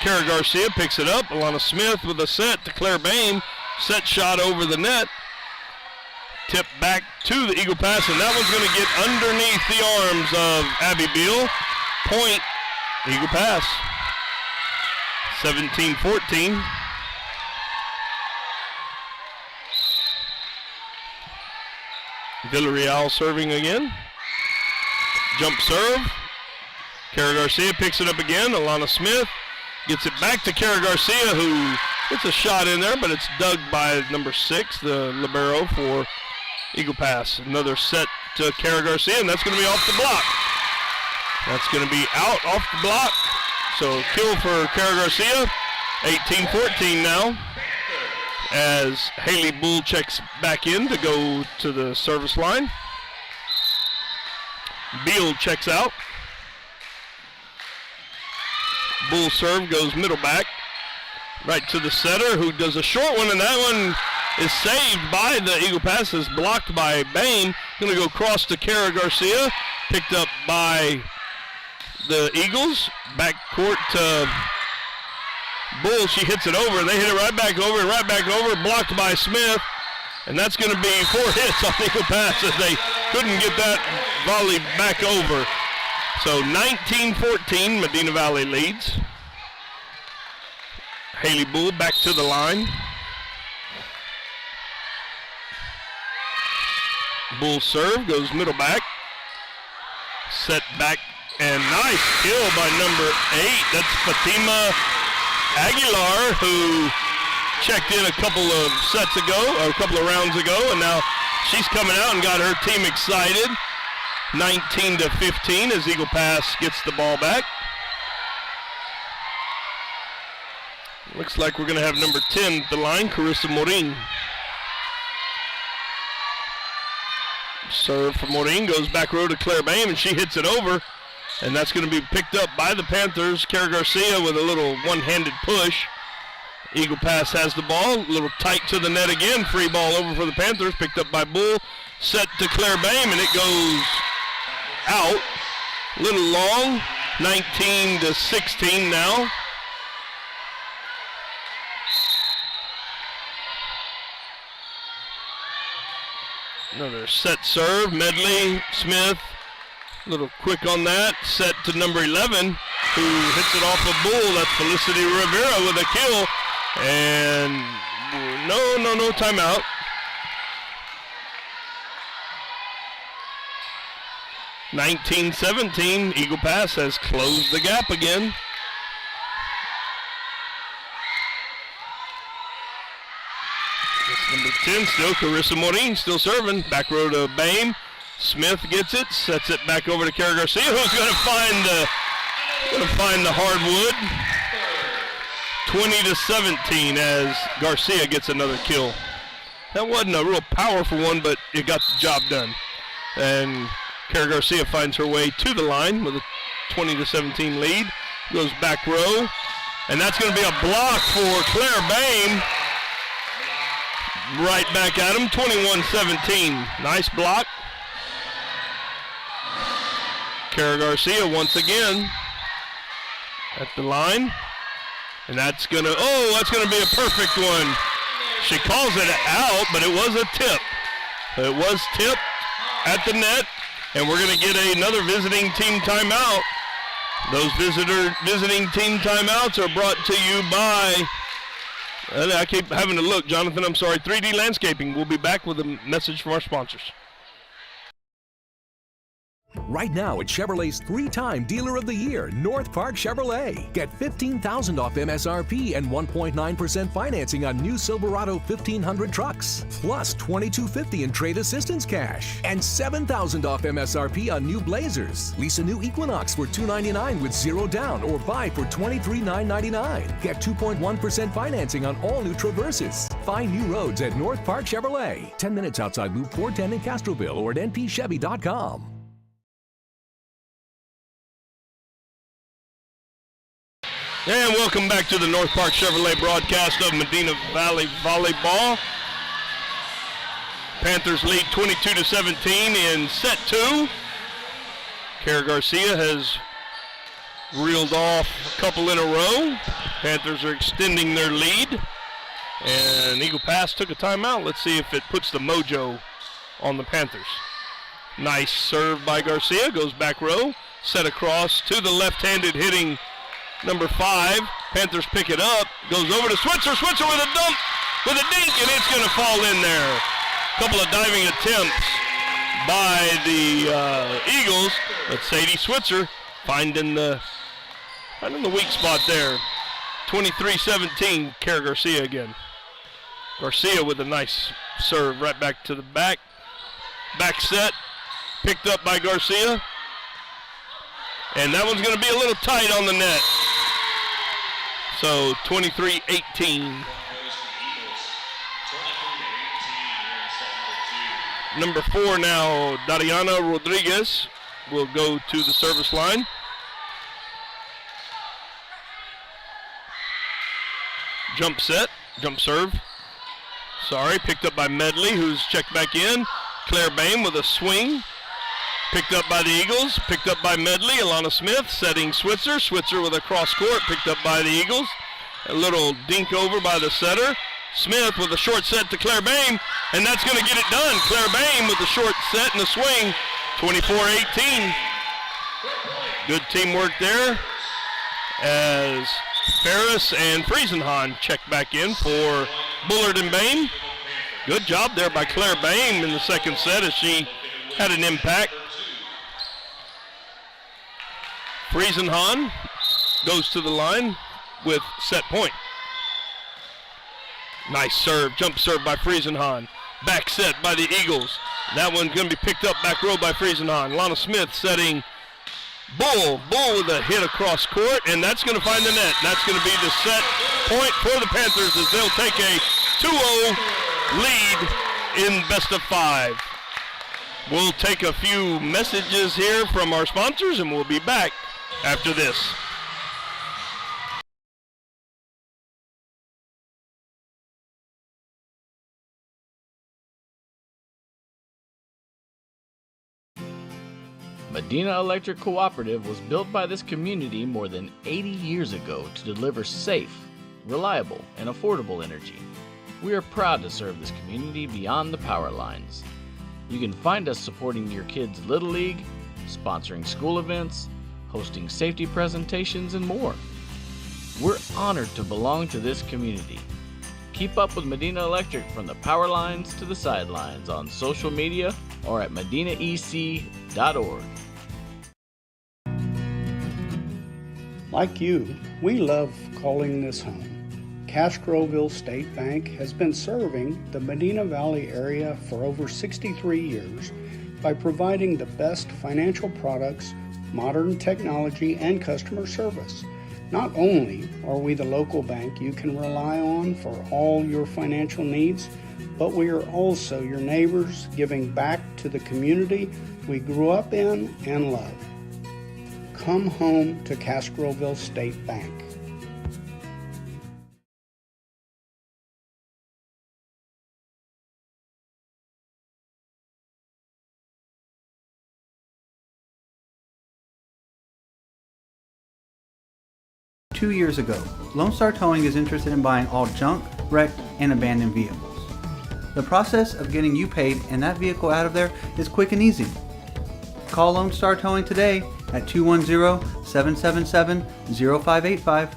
Kara Garcia picks it up. Alana Smith with a set to Claire Bain. Set shot over the net. Tip back to the Eagle Pass, and that one's going to get underneath the arms of Abby Beal. Point, Eagle Pass. 17-14. Villarreal serving again. Jump serve. Kara Garcia picks it up again. Alana Smith gets it back to Kara Garcia, who gets a shot in there, but it's dug by number 6, the libero for Eagle Pass. Another set to Kara Garcia, and that's going to be off the block. That's going to be out off the block. So kill for Kara Garcia. 18-14 now, as Haley Bull checks back in to go to the service line. Beal checks out. Bull serve goes middle back, right to the setter, who does a short one, and that one is saved by the Eagle Pass. Is blocked by Bain. Going to go across to Kara Garcia, picked up by the Eagles. Back court to Bull. She hits it over, and they hit it right back over, blocked by Smith, and that's going to be 4 hits on Eagle Pass as they couldn't get that volley back over. So 19-14, Medina Valley leads. Haley Bull back to the line. Bull serve goes middle back. Set back, and nice kill by number 8. That's Fatima Aguilar, who checked in a couple of sets ago, or a couple of rounds ago, and now she's coming out and got her team excited. 19-15 as Eagle Pass gets the ball back. Looks like we're going to have number 10 at the line, Carissa Morin. Serve for Morin, goes back row to Claire Bain, and she hits it over. And that's going to be picked up by the Panthers. Kara Garcia with a little one-handed push. Eagle Pass has the ball, a little tight to the net again. Free ball over for the Panthers, picked up by Bull. Set to Claire Bain, and it goes out. A little long, 19-16 now. Another set serve, Medley, Smith, a little quick on that. Set to number 11, who hits it off a Bull. That's Felicity Rivera with a kill. And no timeout. (19-17). Eagle Pass has closed the gap again. Number 10 still, Carissa Morin still serving. Back row to Bain. Smith gets it, sets it back over to Kara Garcia, who's going to find the hardwood. 20-17 as Garcia gets another kill. That wasn't a real powerful one, but it got the job done. And Kara Garcia finds her way to the line with a 20-17 lead. Goes back row, and that's going to be a block for Claire Bain. Right back at him, 21-17. Nice block. Kara Garcia once again at the line. And that's gonna be a perfect one. She calls it out, but it was a tip. It was tipped at the net, and we're gonna get another visiting team timeout. Those visiting team timeouts are brought to you by, I keep having to look, Jonathan, I'm sorry, 3D Landscaping. We'll be back with a message from our sponsors. Right now at Chevrolet's 3-time Dealer of the Year, North Park Chevrolet. Get $15,000 off MSRP and 1.9% financing on new Silverado 1500 trucks. Plus $2,250 in trade assistance cash. And $7,000 off MSRP on new Blazers. Lease a new Equinox for $299 with 0 down or buy for $23,999. Get 2.1% financing on all new Traverses. Find new roads at North Park Chevrolet. 10 minutes outside Loop 410 in Castroville or at npchevy.com. And welcome back to the North Park Chevrolet broadcast of Medina Valley Volleyball. Panthers lead 22-17 in set 2. Kara Garcia has reeled off a couple in a row. Panthers are extending their lead. And Eagle Pass took a timeout. Let's see if it puts the mojo on the Panthers. Nice serve by Garcia, goes back row, set across to the left-handed hitting number 5. Panthers pick it up, goes over to Switzer. Switzer with a dump, with a dink, and it's going to fall in there. A couple of diving attempts by the Eagles, but Sadie Switzer finding the weak spot there. 23-17, Kara Garcia again. Garcia with a nice serve right back to the back. Back set, picked up by Garcia. And that one's going to be a little tight on the net. So 23-18. Number 4 now, Dariana Rodriguez will go to the service line. Jump set, jump serve. Sorry, picked up by Medley, who's checked back in. Claire Bain with a swing. Picked up by the Eagles, picked up by Medley. Alana Smith setting Switzer. Switzer with a cross court, picked up by the Eagles. A little dink over by the setter. Smith with a short set to Claire Bain, and that's going to get it done. Claire Bain with the short set and the swing, 24-18. Good teamwork there as Ferris and Friesenhahn check back in for Bullard and Bain. Good job there by Claire Bain in the second set as she had an impact. Friesenhahn goes to the line. with set point. Nice serve, jump serve by Friesenhahn. Back set by the Eagles. That one's going to be picked up back row by Friesenhahn. Lana Smith setting Bull. Bull with a hit across court, and that's going to find the net. That's going to be the set point for the Panthers as they'll take a 2-0 lead in best of 5. We'll take a few messages here from our sponsors, and we'll be back after this. Medina Electric Cooperative was built by this community more than 80 years ago to deliver safe, reliable, and affordable energy. We are proud to serve this community beyond the power lines. You can find us supporting your kids' Little League, sponsoring school events, hosting safety presentations, and more. We're honored to belong to this community. Keep up with Medina Electric from the power lines to the sidelines on social media or at medinaec.org. Like you, we love calling this home. Castroville State Bank has been serving the Medina Valley area for over 63 years by providing the best financial products, modern technology, and customer service. Not only are we the local bank you can rely on for all your financial needs, but we are also your neighbors, giving back to the community we grew up in and love. Come home to Castroville State Bank. Two years ago, Lone Star Towing is interested in buying all junk, wrecked, and abandoned vehicles. The process of getting you paid and that vehicle out of there is quick and easy. Call Lone Star Towing today at 210-777-0585.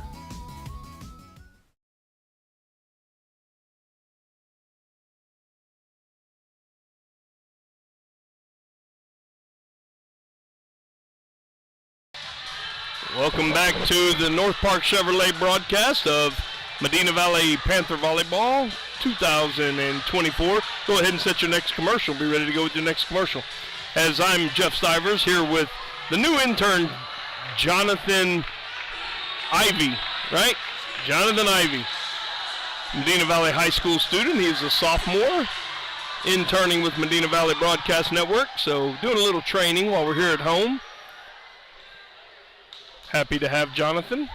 Welcome back to the North Park Chevrolet broadcast of Medina Valley Panther Volleyball 2024. Go ahead and set your next commercial. Be ready to go with your next commercial. As I'm Jeff Stivers here with the new intern, Jonathan Ivy, right? Jonathan Ivy, Medina Valley High School student. He's a sophomore, interning with Medina Valley Broadcast Network. So doing a little training while we're here at home. Happy to have Jonathan.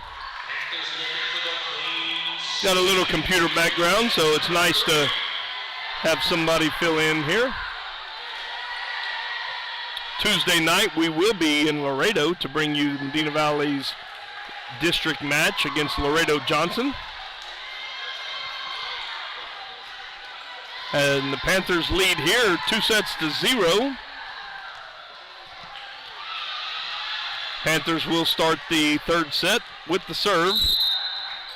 Got a little computer background, so it's nice to have somebody fill in here. Tuesday night, we will be in Laredo to bring you Medina Valley's district match against Laredo Johnson. And the Panthers lead here 2-0. Panthers will start the third set with the serve.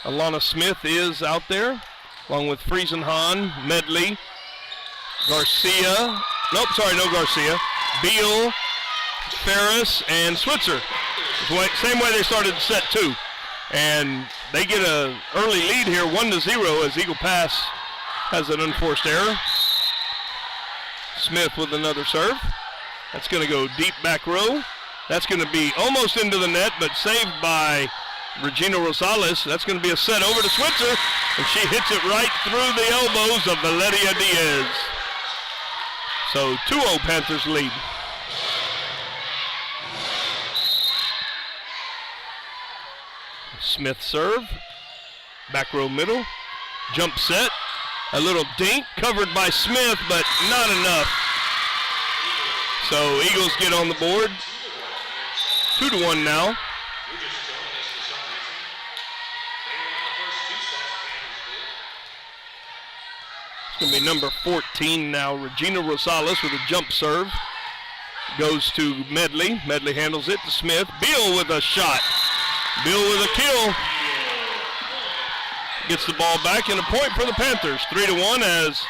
Alana Smith is out there, along with Friesenhahn, Medley, Garcia. Nope, sorry, no Garcia. Beal, Ferris, and Switzer. Same way they started set 2. And they get an early lead here, 1-0, as Eagle Pass has an unforced error. Smith with another serve. That's going to go deep back row. That's going to be almost into the net, but saved by Regina Rosales. That's going to be a set over to Switzer, and she hits it right through the elbows of Valeria Diaz. So 2-0 Panthers lead. Smith serve, back row middle, jump set, a little dink covered by Smith, but not enough. So Eagles get on the board. 2-1 now. It's going to be number 14 now, Regina Rosales with a jump serve. Goes to Medley. Medley handles it to Smith. Beal with a shot. Beal with a kill. Gets the ball back and a point for the Panthers. 3-1 as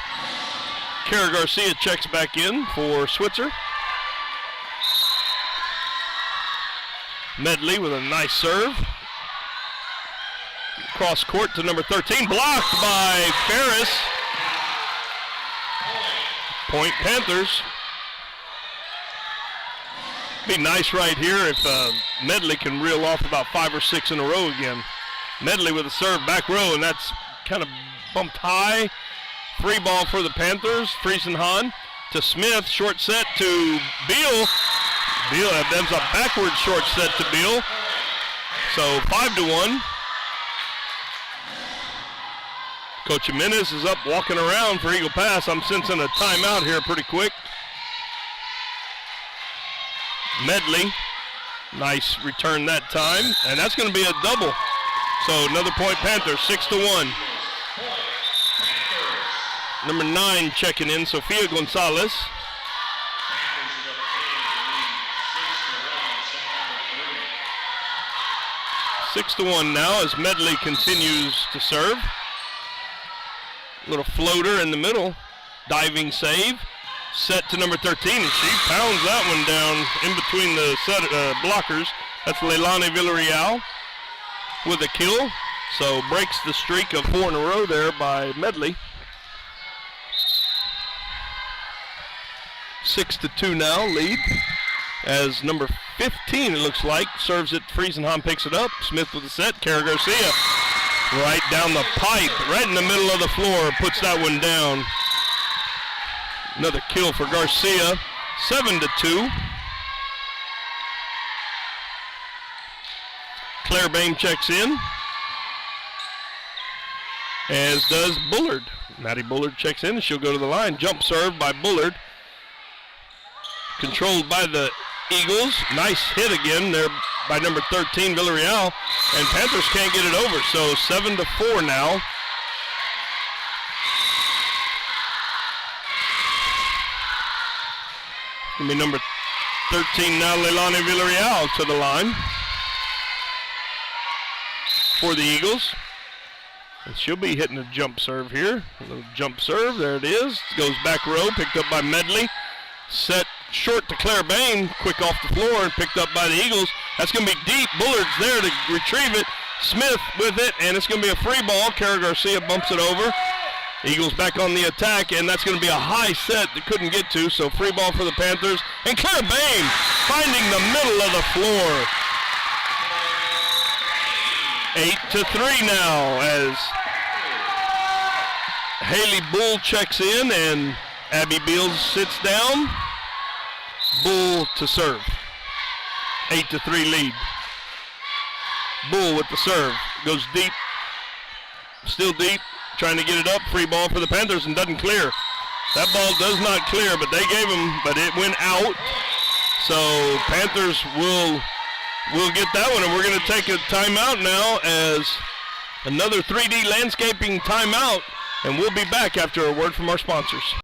Kara Garcia checks back in for Switzer. Medley with a nice serve. Cross court to number 13, blocked by Ferris. Point Panthers. Be nice right here if Medley can reel off about 5 or 6 in a row again. Medley with a serve back row, and that's kind of bumped high. Free ball for the Panthers. Friesenhahn to Smith, short set to Beal. Beal, that's a backward short set to Beal. So 5-1. Coach Jimenez is up walking around for Eagle Pass. I'm sensing a timeout here pretty quick. Medley, nice return that time, and that's going to be a double. So another point Panthers, 6-1. Number 9 checking in, Sofia Gonzalez. Six to 1 now as Medley continues to serve. Little floater in the middle, diving save. Set to number 13, and she pounds that one down in between the blockers. That's Leilani Villarreal with a kill. So breaks the streak of 4 in a row there by Medley. 6-2 now, lead. As number 15, it looks like, serves it. Friesenhahn picks it up. Smith with the set. Kara Garcia right down the pipe, right in the middle of the floor, puts that one down. Another kill for Garcia, 7-2. Claire Bain checks in, as does Bullard. Maddie Bullard checks in, and she'll go to the line. Jump serve by Bullard. Controlled by the Eagles. Nice hit again there by number 13, Villarreal. And Panthers can't get it over, so 7-4 now. Gonna be number 13 now, Leilani Villarreal to the line for the Eagles. And she'll be hitting a jump serve here. A little jump serve, there it is. Goes back row, picked up by Medley. Set short to Claire Bain, quick off the floor and picked up by the Eagles. That's gonna be deep, Bullard's there to retrieve it. Smith with it, and it's gonna be a free ball. Kara Garcia bumps it over. Eagles back on the attack, and that's going to be a high set that couldn't get to, so free ball for the Panthers. And Claire Bain finding the middle of the floor. 8-3 now as Haley Bull checks in and Abby Beals sits down. Bull to serve. 8-3 lead. Bull with the serve. Goes deep. Still deep. Trying to get it up, free ball for the Panthers, and doesn't clear. That ball does not clear, but they gave him, but it went out. So Panthers will get that one, and we're going to take a timeout now as another 3D landscaping timeout, and we'll be back after a word from our sponsors.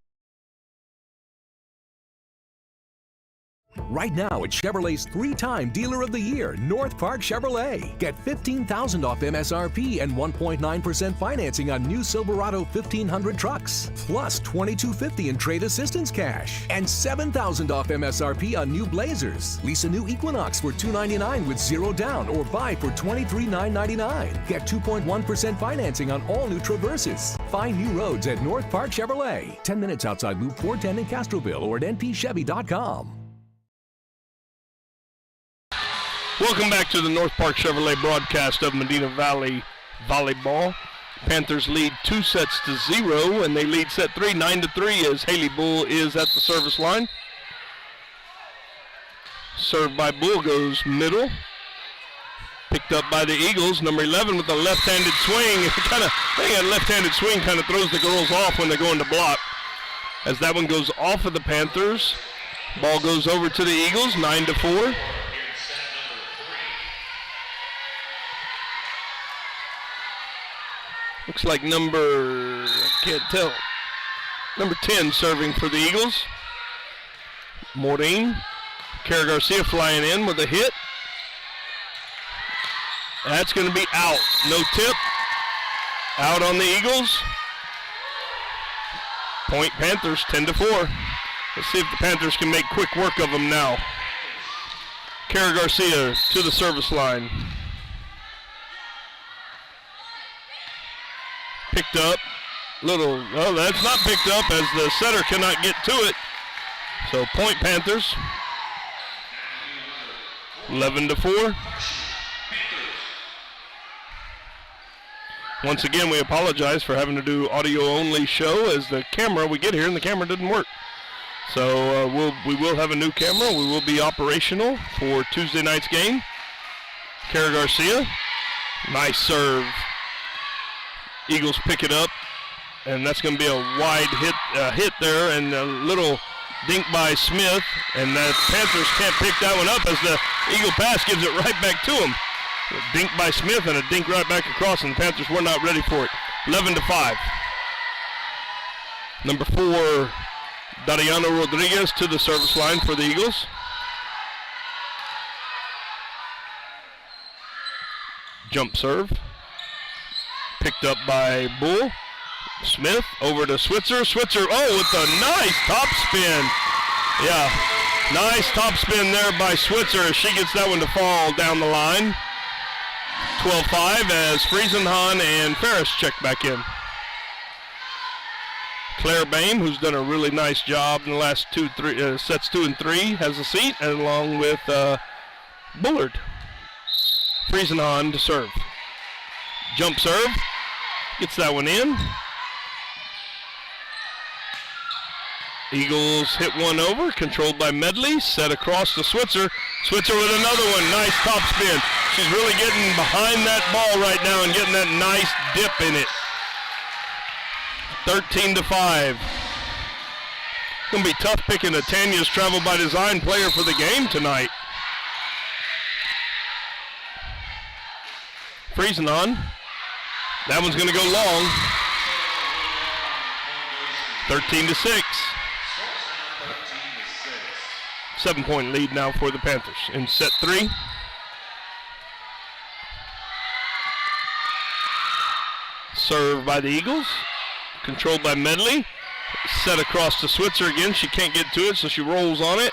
Right now at Chevrolet's 3-time Dealer of the Year, North Park Chevrolet. Get $15,000 off MSRP and 1.9% financing on new Silverado 1500 trucks. Plus $2,250 in trade assistance cash. And $7,000 off MSRP on new Blazers. Lease a new Equinox for $299 with 0 down or buy for $23,999. Get 2.1% financing on all new Traverses. Find new roads at North Park Chevrolet. 10 minutes outside Loop 410 in Castroville or at npchevy.com. Welcome back to the North Park Chevrolet broadcast of Medina Valley Volleyball. Panthers lead 2-0, and they lead set 3, 9-3, as Haley Bull is at the service line. Served by Bull goes middle. Picked up by the Eagles, number 11 with a left-handed swing. I think that left-handed swing kind of throws the girls off when they're going to block. As that one goes off of the Panthers. Ball goes over to the Eagles, 9-4. Looks like number 10 serving for the Eagles. Maureen. Kara Garcia flying in with a hit. That's going to be out. No tip. Out on the Eagles. Point Panthers 10-4. Let's see if the Panthers can make quick work of them now. Kara Garcia to the service line. Picked up. Oh, that's not picked up as the setter cannot get to it. So point Panthers. 11-4. Once again, we apologize for having to do audio-only show as the camera, we get here and the camera didn't work. So we will have a new camera. We will be operational for Tuesday night's game. Kara Garcia, nice serve. Eagles pick it up, and that's going to be a wide hit there, and a little dink by Smith, and the Panthers can't pick that one up as the Eagle pass gives it right back to him. A dink by Smith and a dink right back across, and the Panthers were not ready for it. 11-5. Number 4, Dariano Rodriguez to the service line for the Eagles. Jump serve. Picked up by Bull. Smith over to Switzer. Switzer, with a nice top spin. Yeah, nice top spin there by Switzer as she gets that one to fall down the line. 12-5 as Friesenhahn and Ferris check back in. Claire Bain, who's done a really nice job in the last sets 2 and 3, has a seat, and along with Bullard. Friesenhahn to serve. Jump serve. Gets that one in. Eagles hit one over, controlled by Medley, set across to Switzer. Switzer with another one, nice top spin. She's really getting behind that ball right now and getting that nice dip in it. 13-5. Gonna be tough picking a Tanya's Travel by Design player for the game tonight. Friesenhahn. That one's gonna go long. 13-6. 7-point lead now for the Panthers in set 3. Serve by the Eagles, controlled by Medley. Set across to Switzer again. She can't get to it, so she rolls on it.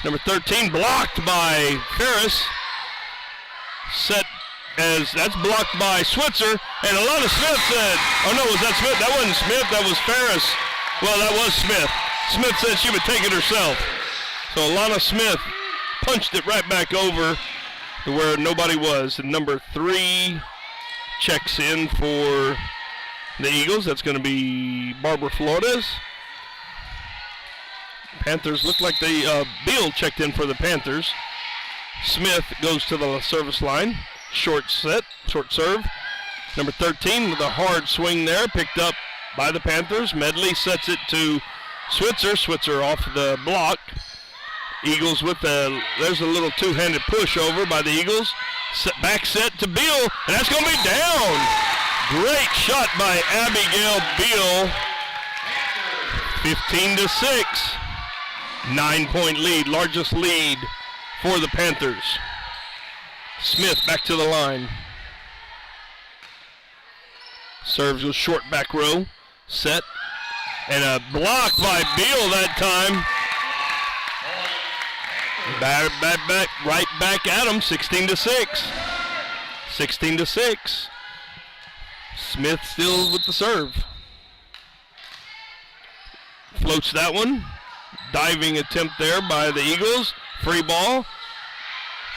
Number 13 blocked by Ferris. Set as that's blocked by Switzer, and Alana Smith said, oh no, was that Smith? That wasn't Smith, that was Ferris. Well, that was Smith. Smith said she would take it herself. So Alana Smith punched it right back over to where nobody was. And number 3 checks in for the Eagles. That's going to be Barbara Flores. Panthers look like they, Beal checked in for the Panthers. Smith goes to the service line. Short serve. Number 13 with a hard swing there, picked up by the Panthers. Medley sets it to Switzer. Switzer off the block. Eagles with there's a little two-handed push over by the Eagles. Back set to Beal, and that's going to be down. Great shot by Abigail Beal. 15-6. 9-point lead, largest lead for the Panthers. Smith back to the line. Serves with short back row. Set. And a block by Beal that time. Right back at him. 16-6. 16-6. Smith still with the serve. Floats that one. Diving attempt there by the Eagles. Free ball.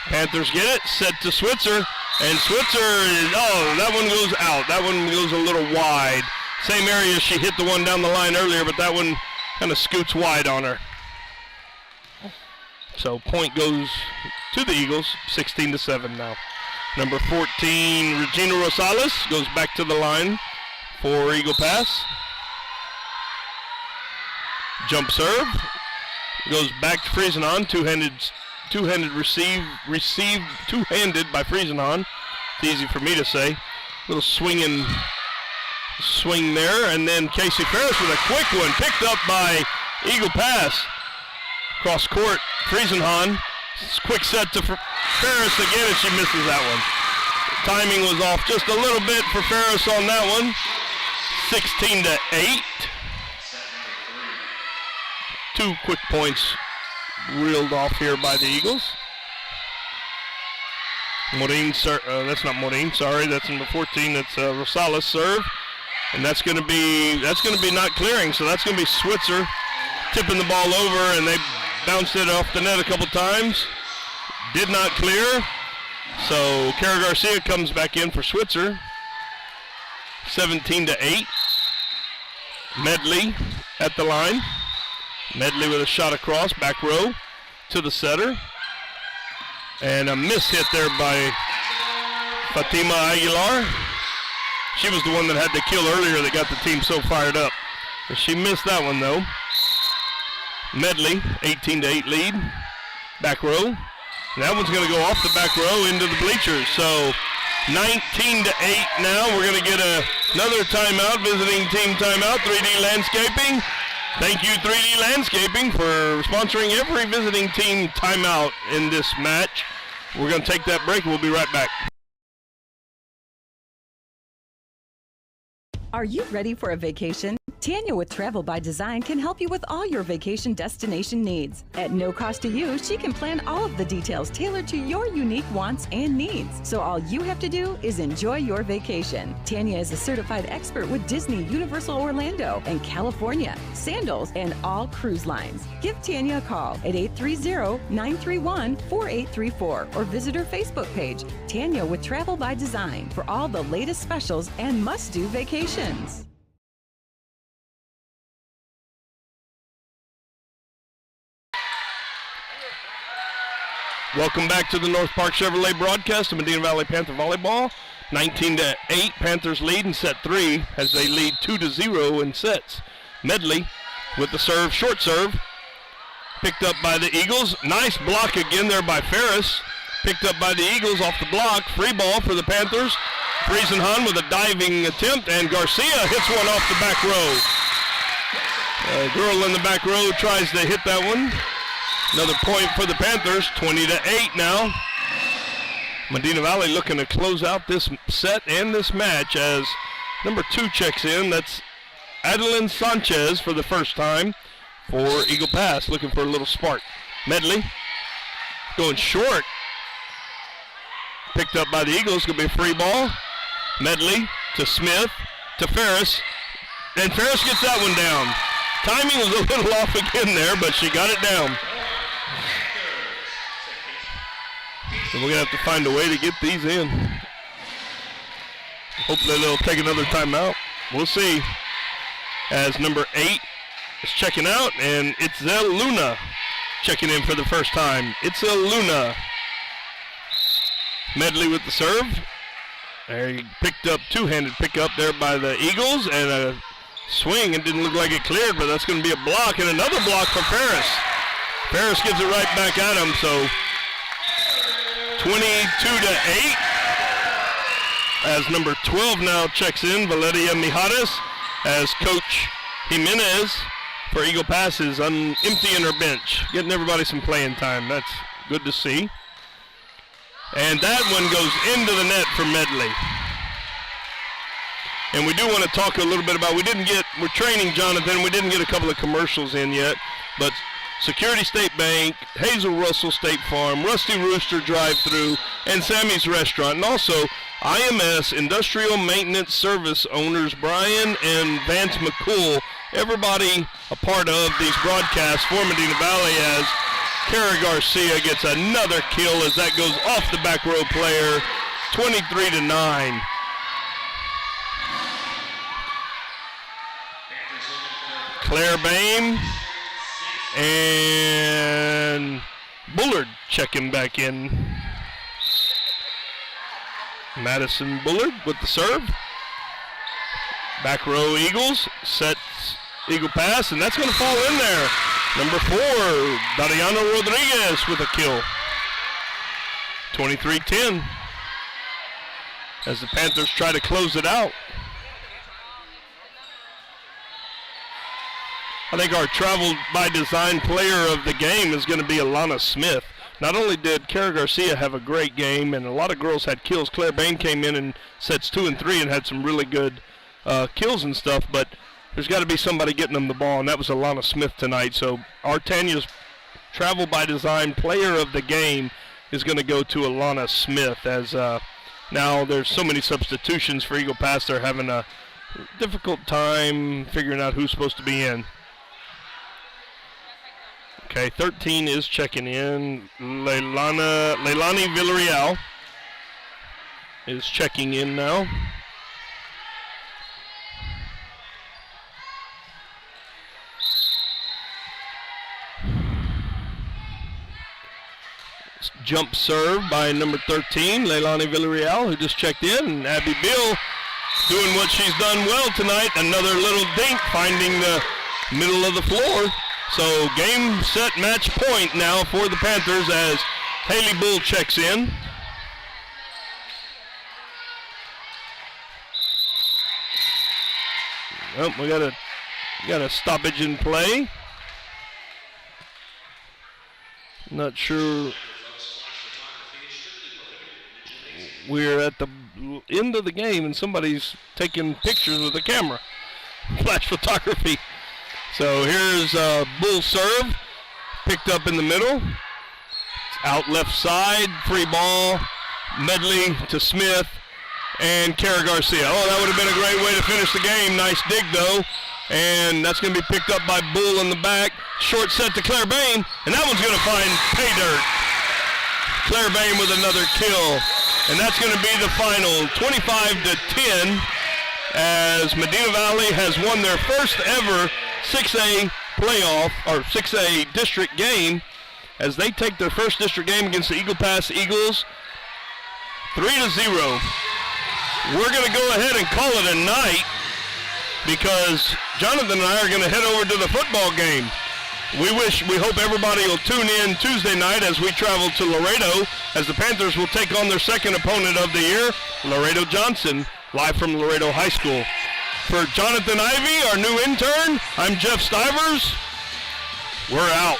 Panthers get it. Set to Switzer. And Switzer is, that one goes out. That one goes a little wide. Same area she hit the one down the line earlier, but that one kind of scoots wide on her. So point goes to the Eagles, 16-7 now. Number 14, Regina Rosales, goes back to the line for Eagle pass. Jump serve. Goes back to Friesenhahn, two-handed received two-handed by Friesenhahn. It's easy for me to say. Little swing there, and then Casey Ferris with a quick one, picked up by Eagle pass. Cross court, Friesenhahn. Quick set to Ferris again, and she misses that one. Timing was off just a little bit for Ferris on that one. 16-8. 2 quick points reeled off here by the Eagles. That's not Morin, sorry, that's number 14, that's Rosales serve. And that's going to be not clearing, so that's going to be Switzer tipping the ball over, and they bounced it off the net a couple times. Did not clear. So Kara Garcia comes back in for Switzer. 17-8. Medley at the line. Medley with a shot across, back row to the setter. And a miss hit there by Fatima Aguilar. She was the one that had the kill earlier that got the team so fired up. But she missed that one though. Medley, 18-8 lead. Back row. And that one's going to go off the back row into the bleachers. So 19-8 now. We're going to get another timeout, visiting team timeout, 3D Landscaping. Thank you, 3D Landscaping, for sponsoring every visiting team timeout in this match. We're going to take that break. We'll be right back. Are you ready for a vacation? Tanya with Travel by Design can help you with all your vacation destination needs. At no cost to you, she can plan all of the details tailored to your unique wants and needs. So all you have to do is enjoy your vacation. Tanya is a certified expert with Disney, Universal Orlando, and California, Sandals, and all cruise lines. Give Tanya a call at 830-931-4834 or visit her Facebook page, Tanya with Travel by Design, for all the latest specials and must-do vacations. Welcome back to the North Park Chevrolet broadcast of Medina Valley Panther Volleyball. 19-8, Panthers lead in set 3 as they lead 2-0 in sets. Medley with the serve, short serve, picked up by the Eagles. Nice block again there by Ferris. Picked up by the Eagles off the block. Free ball for the Panthers. Friesenhahn with a diving attempt, and Garcia hits one off the back row. A girl in the back row tries to hit that one. Another point for the Panthers, 20-8 now. Medina Valley looking to close out this set and this match as number 2 checks in. That's Adeline Sanchez for the first time for Eagle Pass, looking for a little spark. Medley going short. Picked up by the Eagles, going to be a free ball. Medley to Smith, to Ferris, and Ferris gets that one down. Timing was a little off again there, but she got it down. So we're going to have to find a way to get these in. Hopefully they'll take another timeout. We'll see. As number 8 is checking out, and it's Itzel Luna checking in for the first time. Itzel Luna. Medley with the serve. There he picked up, two-handed pickup there by the Eagles, and a swing. It didn't look like it cleared, but that's going to be a block, and another block for Ferris. Ferris gives it right back at him, so 22-8. As number 12 now checks in, Valeria Mijares, as Coach Jimenez for Eagle Pass is emptying her bench, getting everybody some playing time. That's good to see. And that one goes into the net for Medley. And we do want to talk a little bit about, we're training Jonathan, we didn't get a couple of commercials in yet, but Security State Bank, Hazel Russell State Farm, Rusty Rooster Drive-Thru, and Sammy's Restaurant, and also IMS Industrial Maintenance Service owners Brian and Vance McCool, everybody a part of these broadcasts for Medina Valley, as Kara Garcia gets another kill as that goes off the back row player, 23-9. Claire Bain and Bullard checking back in. Madison Bullard with the serve. Back row Eagles, sets Eagle Pass, and that's going to fall in there. Number 4, Dariana Rodriguez with a kill. 23-10 as the Panthers try to close it out. I think our Travel by Design player of the game is going to be Alana Smith. Not only did Kara Garcia have a great game, and a lot of girls had kills. Claire Bain came in and sets 2 and 3 and had some really good kills and stuff, but there's got to be somebody getting them the ball, and that was Alana Smith tonight. So our Tanya's Travel by Design player of the game is going to go to Alana Smith, as now there's so many substitutions for Eagle Pass. They're having a difficult time figuring out who's supposed to be in. Okay, 13 is checking in. Leilani Villarreal is checking in now. Jump serve by number 13, Leilani Villarreal, who just checked in. And Abby Beal doing what she's done well tonight. Another little dink, finding the middle of the floor. So game, set, match point now for the Panthers as Haley Bull checks in. Oh, we got a stoppage in play. Not sure. We're at the end of the game and somebody's taking pictures with a camera. Flash photography. So here's Bull serve, picked up in the middle. It's out left side, free ball, Medley to Smith and Kara Garcia. Oh, that would have been a great way to finish the game. Nice dig though. And that's going to be picked up by Bull in the back. Short set to Claire Bain, and that one's going to find pay dirt. Claire Bain with another kill. And that's going to be the final, 25-10, as Medina Valley has won their first ever 6A playoff, or 6A district game, as they take their first district game against the Eagle Pass Eagles, 3-0. We're going to go ahead and call it a night, because Jonathan and I are going to head over to the football game. We hope everybody will tune in Tuesday night as we travel to Laredo, as the Panthers will take on their second opponent of the year, Laredo Johnson, live from Laredo High School. For Jonathan Ivey, our new intern, I'm Jeff Stivers. We're out.